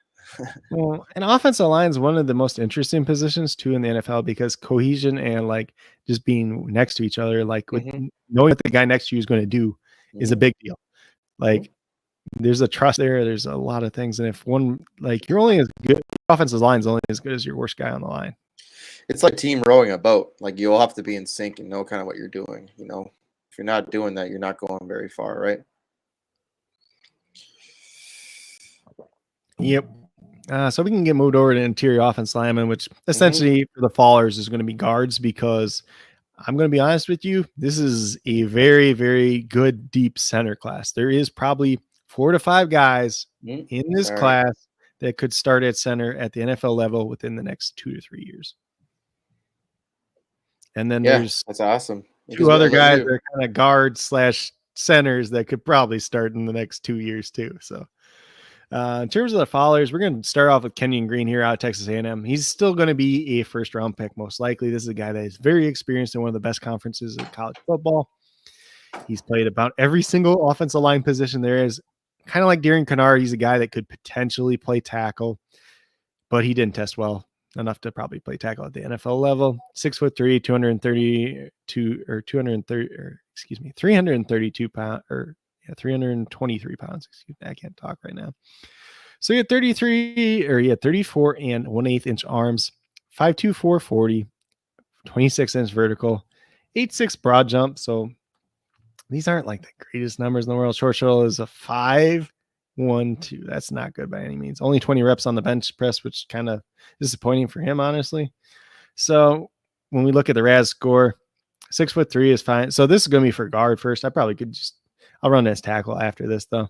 Well, and offensive line is one of the most interesting positions too in the NFL, because cohesion and like just being next to each other, like with knowing what the guy next to you is going to do is a big deal. Like, there's a trust there. There's a lot of things. And if one, like, you're only as good, offensive line is only as good as your worst guy on the line. It's like team rowing a boat. Like, you'll have to be in sync and know kind of what you're doing. If you're not doing that, you're not going very far, right? Yep. So we can get moved over to interior offense linemen, which essentially for the fallers is going to be guards, because I'm going to be honest with you, this is a very, very good deep center class. There is probably 4 to 5 guys in this class that could start at center at the NFL level within the next 2 to 3 years. And then there's that's awesome. 2 other guys that are kind of guards / centers that could probably start in the next 2 years too. So in terms of the followers, we're going to start off with Kenyon Green here out of Texas A&M. He's still going to be a first-round pick, most likely. This is a guy that is very experienced in one of the best conferences in college football. He's played about every single offensive line position there is. Kind of like Darren Kennard, he's a guy that could potentially play tackle, but he didn't test well enough to probably play tackle at the NFL level. 6'3", 332 pounds, or 323 pounds. Excuse me, I can't talk right now. So he had 34 and 1/8 inch arms, 5'2", 440, 26-inch vertical, 8'6" broad jump. So these aren't like the greatest numbers in the world. Short shuttle is a 5'1", 2. That's not good by any means. Only 20 reps on the bench press, which is kind of disappointing for him, honestly. So when we look at the RAS score, 6'3" is fine. So this is going to be for guard first. I probably could I'll run as tackle after this though.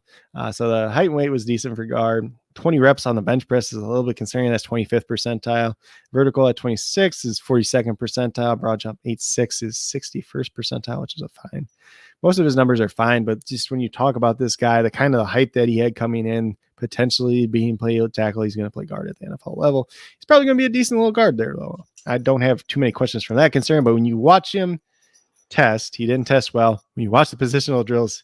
So the height and weight was decent for guard. 20 reps on the bench press is a little bit concerning. That's 25th percentile. Vertical at 26 is 42nd percentile. Broad jump 8'6" is 61st percentile, which is a fine. Most of his numbers are fine, but just when you talk about this guy, the kind of the height that he had coming in, potentially being played tackle, he's going to play guard at the NFL level. He's probably going to be a decent little guard there, though. I don't have too many questions from that concern, but when you watch him test, he didn't test well. When you watch the positional drills,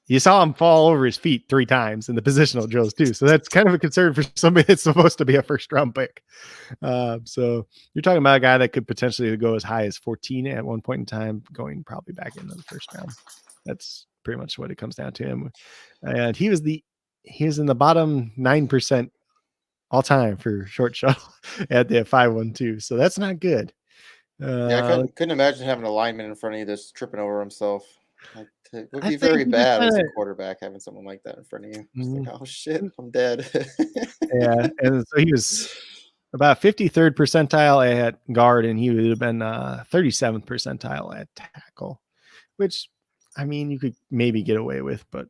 you saw him fall over his feet 3 times in the positional drills too. So that's kind of a concern for somebody that's supposed to be a first-round pick. So you're talking about a guy that could potentially go as high as 14 at one point in time, going probably back into the first round. That's pretty much what it comes down to him. And he is in the bottom 9% all time for short shuttle at the 5'1", so that's not good. I couldn't imagine having a lineman in front of you that's tripping over himself. It would be very bad as a quarterback having someone like that in front of you. Like, oh shit, I'm dead. Yeah, and so he was about 53rd percentile at guard, and he would have been 37th percentile at tackle, which I mean, you could maybe get away with, but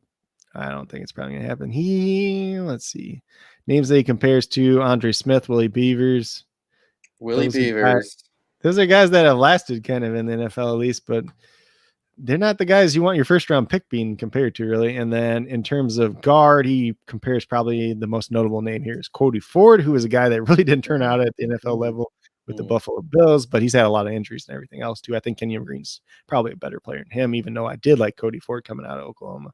I don't think it's probably going to happen. Let's see. Names that he compares to: Andre Smith, Willie Beavers. Willie Those are guys, Beavers. those are guys that have lasted kind of in the NFL at least, but they're not the guys you want your first round pick being compared to, really. And then in terms of guard, he compares probably the most notable name here is Cody Ford, who is a guy that really didn't turn out at the NFL level with the Buffalo Bills, but he's had a lot of injuries and everything else too. I think Kenyon Green's probably a better player than him, even though I did like Cody Ford coming out of Oklahoma.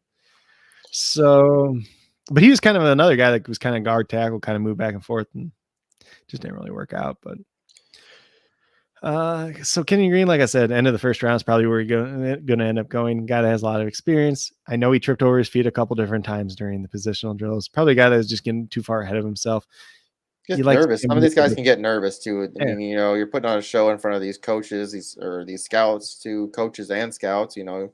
So, but he was kind of another guy that was kind of guard tackle, kind of moved back and forth and just didn't really work out. But so Kenyon Green, like I said, end of the first round is probably where you're going to end up going. Guy that has a lot of experience. I know he tripped over his feet a couple different times during the positional drills. Probably a guy that was just getting too far ahead of himself. Just nervous. Some of these guys can get nervous too. I mean, you're putting on a show in front of these coaches, these scouts, to coaches and scouts. A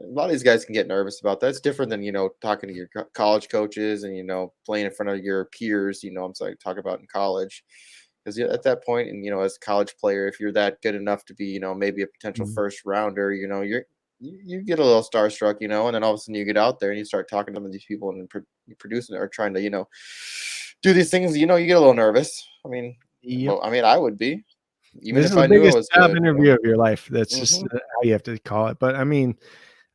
lot of these guys can get nervous about that. It's different than talking to your college coaches and playing in front of your peers. I'm sorry, talk about in college. Because at that point, and as a college player, if you're that good enough to be, maybe a potential first rounder, you get a little starstruck, and then all of a sudden you get out there and you start talking to these people and producing or trying to, do these things. You get a little nervous. I mean, I would be, even this if is I the knew it biggest was job good. interview of your life. That's just how you have to call it. But I mean,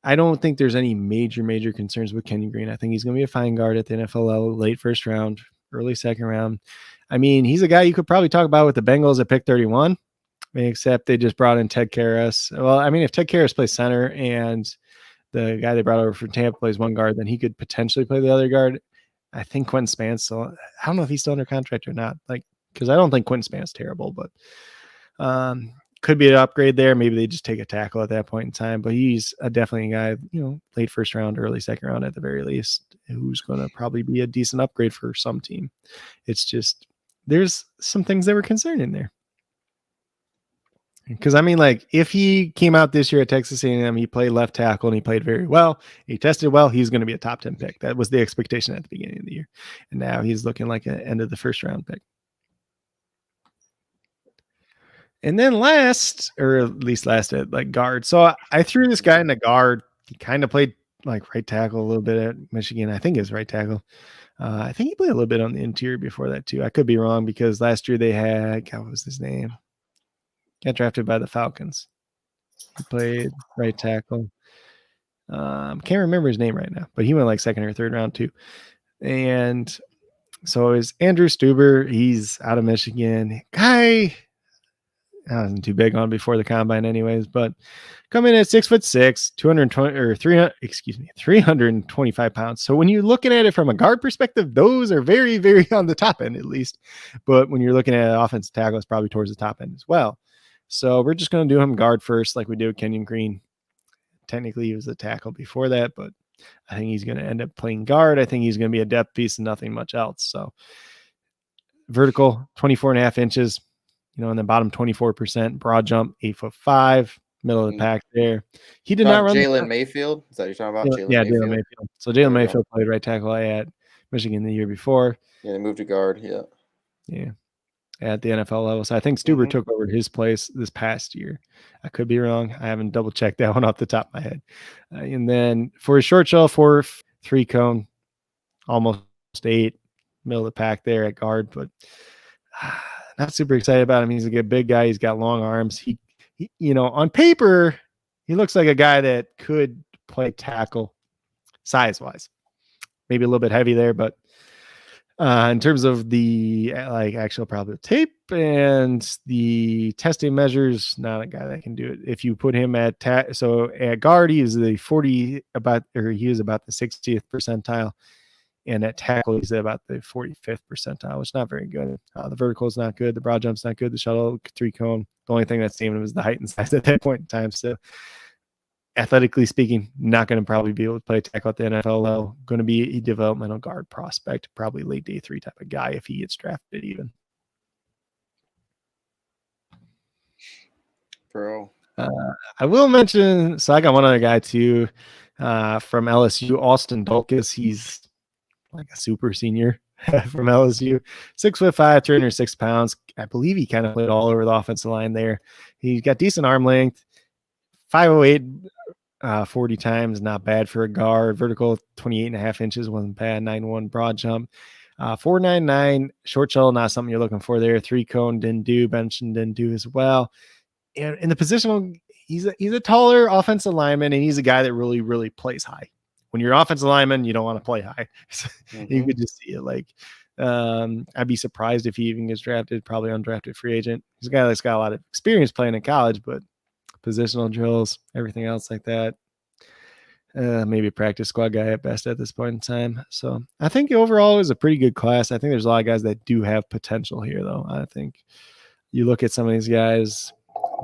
I don't think there's any major concerns with Kenyon Green. I think he's going to be a fine guard at the NFL level, late first round, early second round. I mean, he's a guy you could probably talk about with the Bengals at pick 31, except they just brought in Ted Karras. Well, I mean, if Ted Karras plays center and the guy they brought over from Tampa plays one guard, then he could potentially play the other guard. I think Quentin Span's still, I don't know if he's still under contract or not. Because I don't think Quentin Span's terrible, but could be an upgrade there. Maybe they just take a tackle at that point in time, but he's definitely a guy, late first round, early second round at the very least, who's going to probably be a decent upgrade for some team. It's just, there's some things that were concerning there. Because I mean, if he came out this year at Texas A&M, he played left tackle and he played very well. He tested well. He's going to be a top 10 pick. That was the expectation at the beginning of the year, and now he's looking like an end of the first round pick. And then last at guard. So I threw this guy in the guard. He kind of played right tackle a little bit at Michigan. I think is right tackle. I think he played a little bit on the interior before that too. I could be wrong because last year they had, what was his name? Got drafted by the Falcons. He played right tackle. Can't remember his name right now, but he went second or third round too. And so is Andrew Stuber. He's out of Michigan. Guy, I wasn't too big on before the combine anyways, but come in at 6'6", 325 pounds. So when you're looking at it from a guard perspective, those are very, very on the top end at least. But when you're looking at offensive tackle, it's probably towards the top end as well. So we're just going to do him guard first, like we did with Kenyon Green. Technically, he was a tackle before that, but I think he's going to end up playing guard. I think he's going to be a depth piece and nothing much else. So vertical, 24.5 inches, and then bottom 24%, broad jump, 8'5", middle of the pack there. He did not run Jalen Mayfield. Is that what you're talking about? Jalen Mayfield. So Jalen Mayfield played right tackle at Michigan the year before. Yeah, they moved to guard. Yeah. At the NFL level. So I think Stuber took over his place this past year. I could be wrong. I haven't double checked that one off the top of my head. And then for his short shell, 4'3" cone, almost 8, middle of the pack there at guard, but not super excited about him. He's a good big guy. He's got long arms. He on paper, he looks like a guy that could play tackle size wise, maybe a little bit heavy there, but in terms of the actual probably tape and the testing measures, not a guy that can do it. If you put him at at guard, he is the he is about the 60th percentile, and at tackle he's at about the 45th percentile, which is not very good. The vertical is not good, the broad jump's not good, the shuttle 3 cone. The only thing that's saving him is the height and size at that point in time. So athletically speaking, not going to probably be able to play tackle at the NFL level. Going to be a developmental guard prospect, probably late day 3 type of guy if he gets drafted even. Bro. I will mention, so I got one other guy too from LSU, Austin Dulcus. He's like a super senior from LSU, 6'5", 306 pounds. I believe he kind of played all over the offensive line there. He's got decent arm length. 5'08", 40 times, not bad for a guard. Vertical 28.5 inches wasn't bad. 9'1" broad jump. 4.99 short shuttle, not something you're looking for there. 3-cone didn't do. Benching didn't do as well. And in the positional, he's a taller offensive lineman, and he's a guy that really, really plays high. When you're an offensive lineman, you don't want to play high. You could just see it. Like, I'd be surprised if he even gets drafted. Probably undrafted free agent. He's a guy that's got a lot of experience playing in college, but positional drills, everything else like that. Maybe a practice squad guy at best at this point in time. So I think overall it was a pretty good class. I think there's a lot of guys that do have potential here, though. I think you look at some of these guys,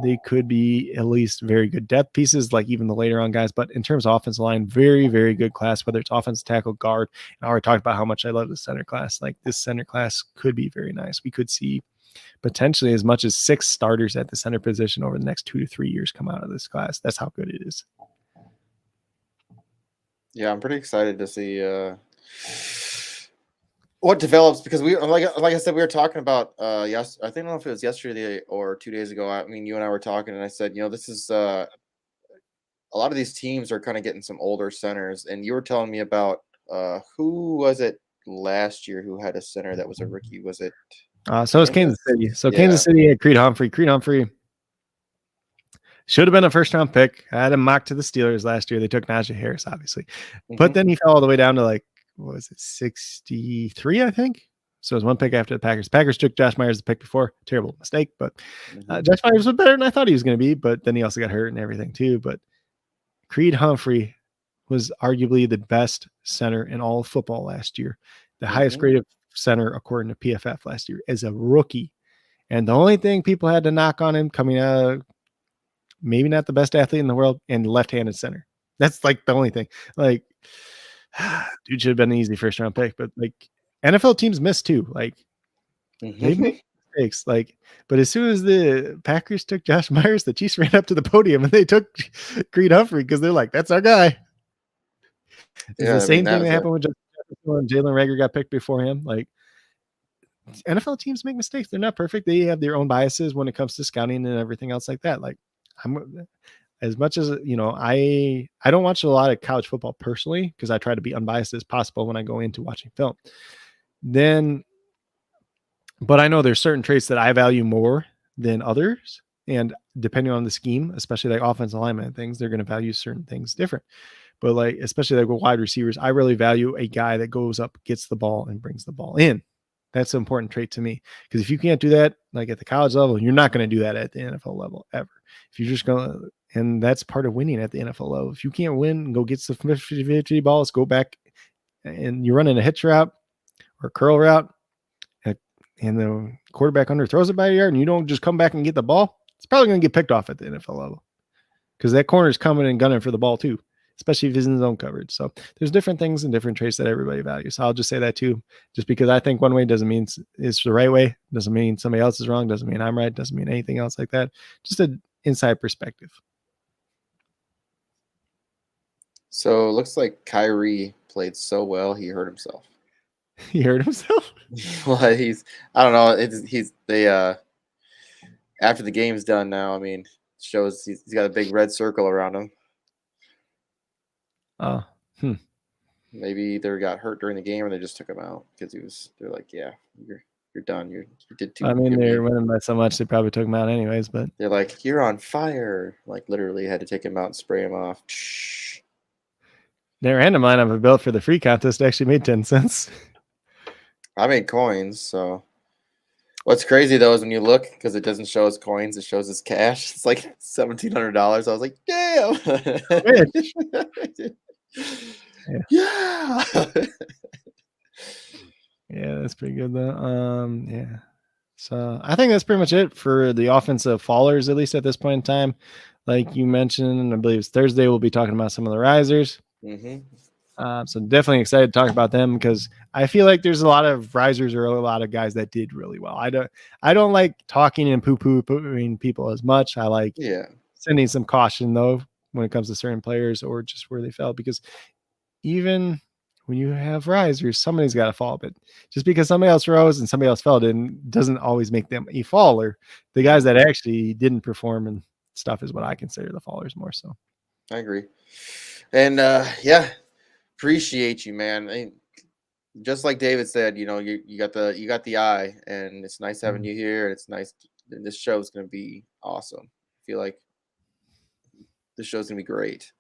they could be at least very good depth pieces, like even the later on guys. But in terms of offensive line, very, very good class, whether it's offensive tackle, guard. And I already talked about how much I love the center class. Like, this center class could be very nice. We could see potentially as much as 6 starters at the center position over the next 2 to 3 years come out of this class. That's how good it is. Yeah, I'm pretty excited to see what develops, because we like I said, we were talking about I don't know if it was yesterday or 2 days ago. I mean, you and I were talking, and I said, this is a lot of these teams are kind of getting some older centers, and you were telling me about who was it last year who had a center that was a rookie? Was it? So it's Kansas City. So Yeah. Kansas City had Creed Humphrey. Creed Humphrey should have been a first-round pick. I had him mocked to the Steelers last year. They took Najee Harris, obviously. But then he fell all the way down to, like, what was it, 63, I think? So it was one pick after the Packers. Packers took Josh Myers the pick before. Terrible mistake. But Josh Myers was better than I thought he was going to be. But then he also got hurt and everything, too. But Creed Humphrey was arguably the best center in all of football last year. The highest graded center, according to PFF, last year as a rookie. And the only thing people had to knock on him coming out, maybe not the best athlete in the world, and left-handed center. That's like the only thing. Like, dude should have been an easy first-round pick, but like NFL teams miss too. Like, they make mistakes. Like, but as soon as the Packers took Josh Myers, the Chiefs ran up to the podium and they took Creed Humphrey because they're like, that's our guy. It's the same thing that happened with Jalen Reagor got picked before him. Like, NFL teams make mistakes. They're not perfect. They have their own biases when it comes to scouting and everything else like that. Like, as much as I don't watch a lot of college football personally because I try to be unbiased as possible when I go into watching film. But I know there's certain traits that I value more than others, and depending on the scheme, especially like offensive alignment and things, they're going to value certain things different. But like, especially like with wide receivers, I really value a guy that goes up, gets the ball, and brings the ball in. That's an important trait to me, because if you can't do that, like at the college level, you're not going to do that at the NFL level ever. If you're just going to, and that's part of winning at the NFL level. If you can't win, go get some 50-50 balls, go back, and you're running a hitch route or curl route, and the quarterback underthrows it by a yard, and you don't just come back and get the ball, it's probably going to get picked off at the NFL level, because that corner is coming and gunning for the ball too, especially if he's in zone coverage. So there's different things and different traits that everybody values. So I'll just say that too. Just because I think one way doesn't mean it's the right way. Doesn't mean somebody else is wrong. Doesn't mean I'm right. Doesn't mean anything else like that. Just an inside perspective. So it looks like Kyrie played so well, he hurt himself. He hurt himself? Well, I don't know. After the game's done now, I mean, shows he's got a big red circle around him. Maybe either got hurt during the game or they just took him out because they're like, yeah, you're done. You did too. I mean, they're winning by so much they probably took him out anyways, but they're like, you're on fire. Like, literally had to take him out and spray him off. Their random lineup I built for the free contest actually made 10 cents. I made coins, so what's crazy though is when you look, because it doesn't show us coins, it shows us cash. It's like $1,700. I was like, damn. Yeah. Yeah, that's pretty good though. Yeah. So I think that's pretty much it for the offensive fallers, at least at this point in time. Like you mentioned, I believe it's Thursday, we'll be talking about some of the risers. So definitely excited to talk about them, because I feel like there's a lot of risers or a lot of guys that did really well. I don't like talking and poo-pooing people as much. I like sending some caution though when it comes to certain players or just where they fell, because even when you have risers, somebody's got to fall. But just because somebody else rose and somebody else fell doesn't always make them a faller. The guys that actually didn't perform and stuff is what I consider the fallers more so. I agree. And appreciate you, man. Just like David said, you got the eye, and it's nice having you here. It's nice. This show is going to be awesome. I feel like this show's going to be great.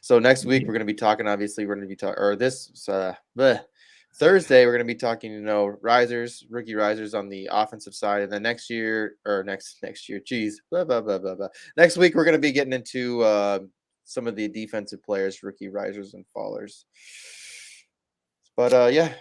So next week we're going to be talking. Obviously, we're going to be talking, or this Thursday we're going to be talking. Rookie risers on the offensive side, and then next year, geez, blah blah blah blah blah. Next week we're going to be getting into some of the defensive players, rookie risers and fallers. But Yep.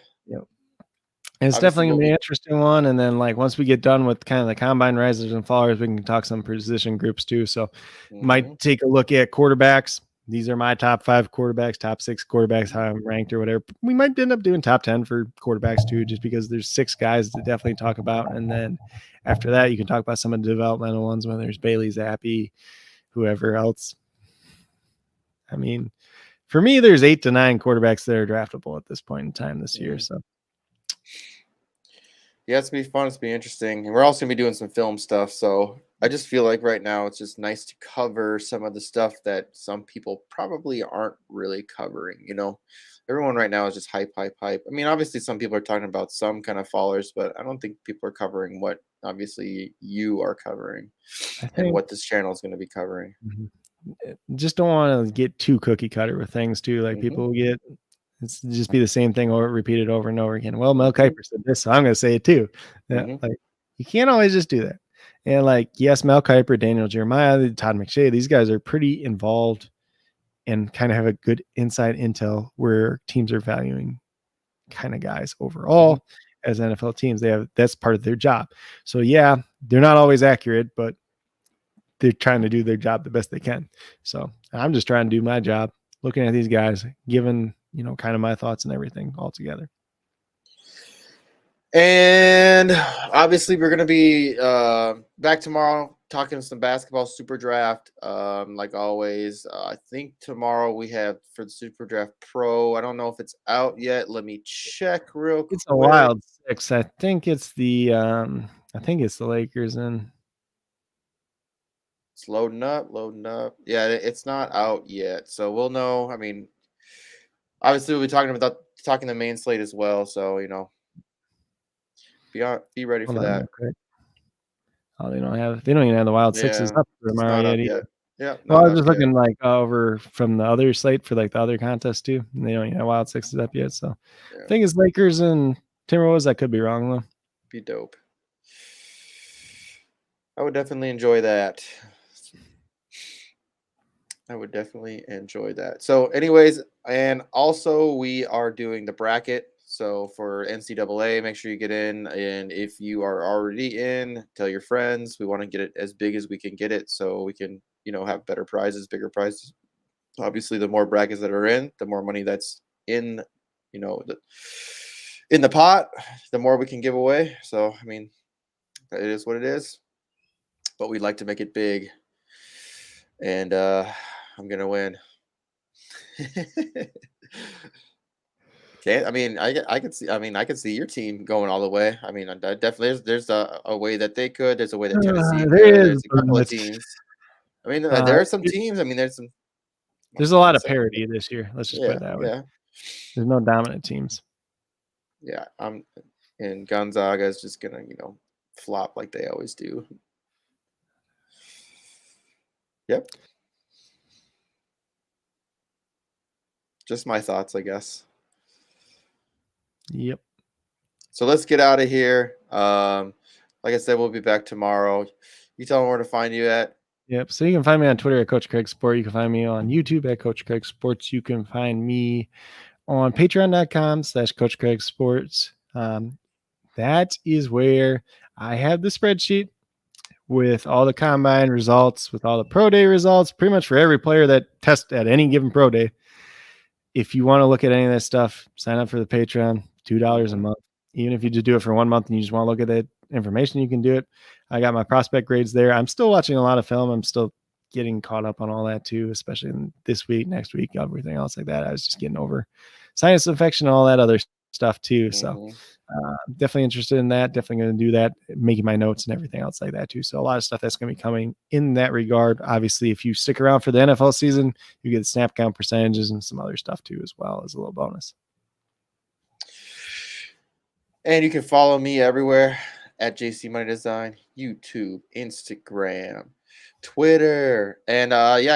And it's definitely gonna be an interesting one. And then once we get done with kind of the combine risers and fallers, we can talk some position groups too. So might take a look at quarterbacks. These are my top 5 quarterbacks, top 6 quarterbacks, how I'm ranked or whatever. We might end up doing top 10 for quarterbacks too, just because there's 6 guys to definitely talk about. And then after that, you can talk about some of the developmental ones, whether it's Bailey Zappi, whoever else. I mean, for me, there's 8 to 9 quarterbacks that are draftable at this point in time this year. So yeah, it's gonna be fun. It's gonna be interesting, and we're also gonna be doing some film stuff. So I just feel like right now it's just nice to cover some of the stuff that some people probably aren't really covering. Everyone right now is just hype. I mean, obviously some people are talking about some kind of fallers, but I don't think people are covering what obviously you are covering and what this channel is going to be covering. Just don't want to get too cookie cutter with things too. Like people get, it's just be the same thing repeated over and over again. Well, Mel Kiper said this, so I'm going to say it too. Like you can't always just do that. And yes, Mel Kiper, Daniel Jeremiah, Todd McShay, these guys are pretty involved and kind of have a good inside intel where teams are valuing kind of guys overall as NFL teams. That's part of their job. So yeah, they're not always accurate, but they're trying to do their job the best they can. So I'm just trying to do my job, looking at these guys, giving, kind of my thoughts and everything all together. And obviously we're going to be back tomorrow talking some basketball SuperDraft. Like always, I think tomorrow we have for the SuperDraft Pro. I don't know if it's out yet. Let me check real quick. It's a wild 6. I think it's the Lakers and it's loading up. Yeah, it's not out yet. So we'll know. I mean, obviously we'll be talking the main slate as well. So, be ready for that. Oh, they don't even have the wild 6s up for tomorrow yet. Yeah. Well, I was just looking over from the other slate for the other contests too. And they don't even have wild 6s up yet. So I think it's Lakers and Timberwolves. I could be wrong though. Be dope. I would definitely enjoy that. So anyways, and also we are doing the bracket. So for NCAA, make sure you get in. And if you are already in, tell your friends. We want to get it as big as we can get it so we can, have better prizes, bigger prizes. Obviously, the more brackets that are in, the more money that's in, in the pot, the more we can give away. So, I mean, it is what it is. But we'd like to make it big. And I'm going to win. I mean, I could see. I mean, I could see your team going all the way. I mean, definitely. There's a way that they could. There's a way that Tennessee could. There's a couple of teams. I mean, there are some teams. I mean, there's a lot of parity this year. Let's just put it that way. Yeah. There's no dominant teams. Yeah, and Gonzaga is just gonna, flop like they always do. Yep. Just my thoughts, I guess. Yep. So let's get out of here. Like I said, we'll be back tomorrow. You tell them where to find you at. Yep. So you can find me on Twitter at Coach Craig Sport. You can find me on YouTube at Coach Craig Sports. You can find me on patreon.com/Coach Craig Sports. That is where I have the spreadsheet with all the combine results, with all the pro day results, pretty much for every player that tests at any given pro day. If you want to look at any of that stuff, sign up for the Patreon, $2 a month. Even if you just do it for 1 month and you just want to look at that information, you can do it. I got my prospect grades there. I'm still watching a lot of film. I'm still getting caught up on all that too, especially this week, next week, everything else like that. I was just getting over sinus infection and all that other stuff too. So definitely interested in that. Definitely going to do that, making my notes and everything else like that too. So a lot of stuff that's going to be coming in that regard. Obviously, if you stick around for the NFL season, you get the snap count percentages and some other stuff too as well as a little bonus. And you can follow me everywhere at JCMoneyDesign, YouTube, Instagram, Twitter, and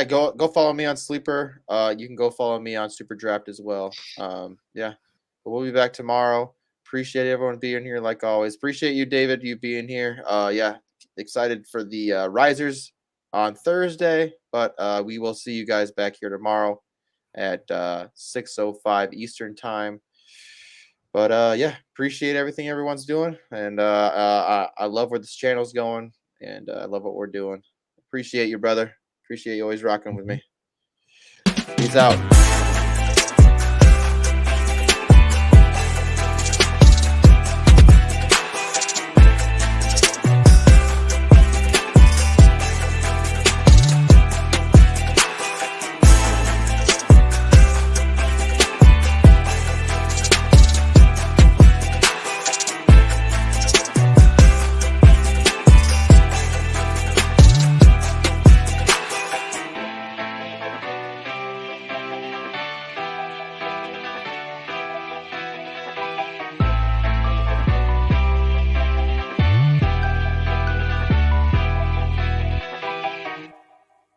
go follow me on Sleeper. You can go follow me on SuperDraft as well. But we'll be back tomorrow. Appreciate everyone being here like always. Appreciate you, David, you being here. Excited for the risers on Thursday, but we will see you guys back here tomorrow at 6:05 Eastern time. But appreciate everything everyone's doing, and I love where this channel's going, and I love what we're doing. Appreciate you, brother. Appreciate you always rocking with me. Peace out.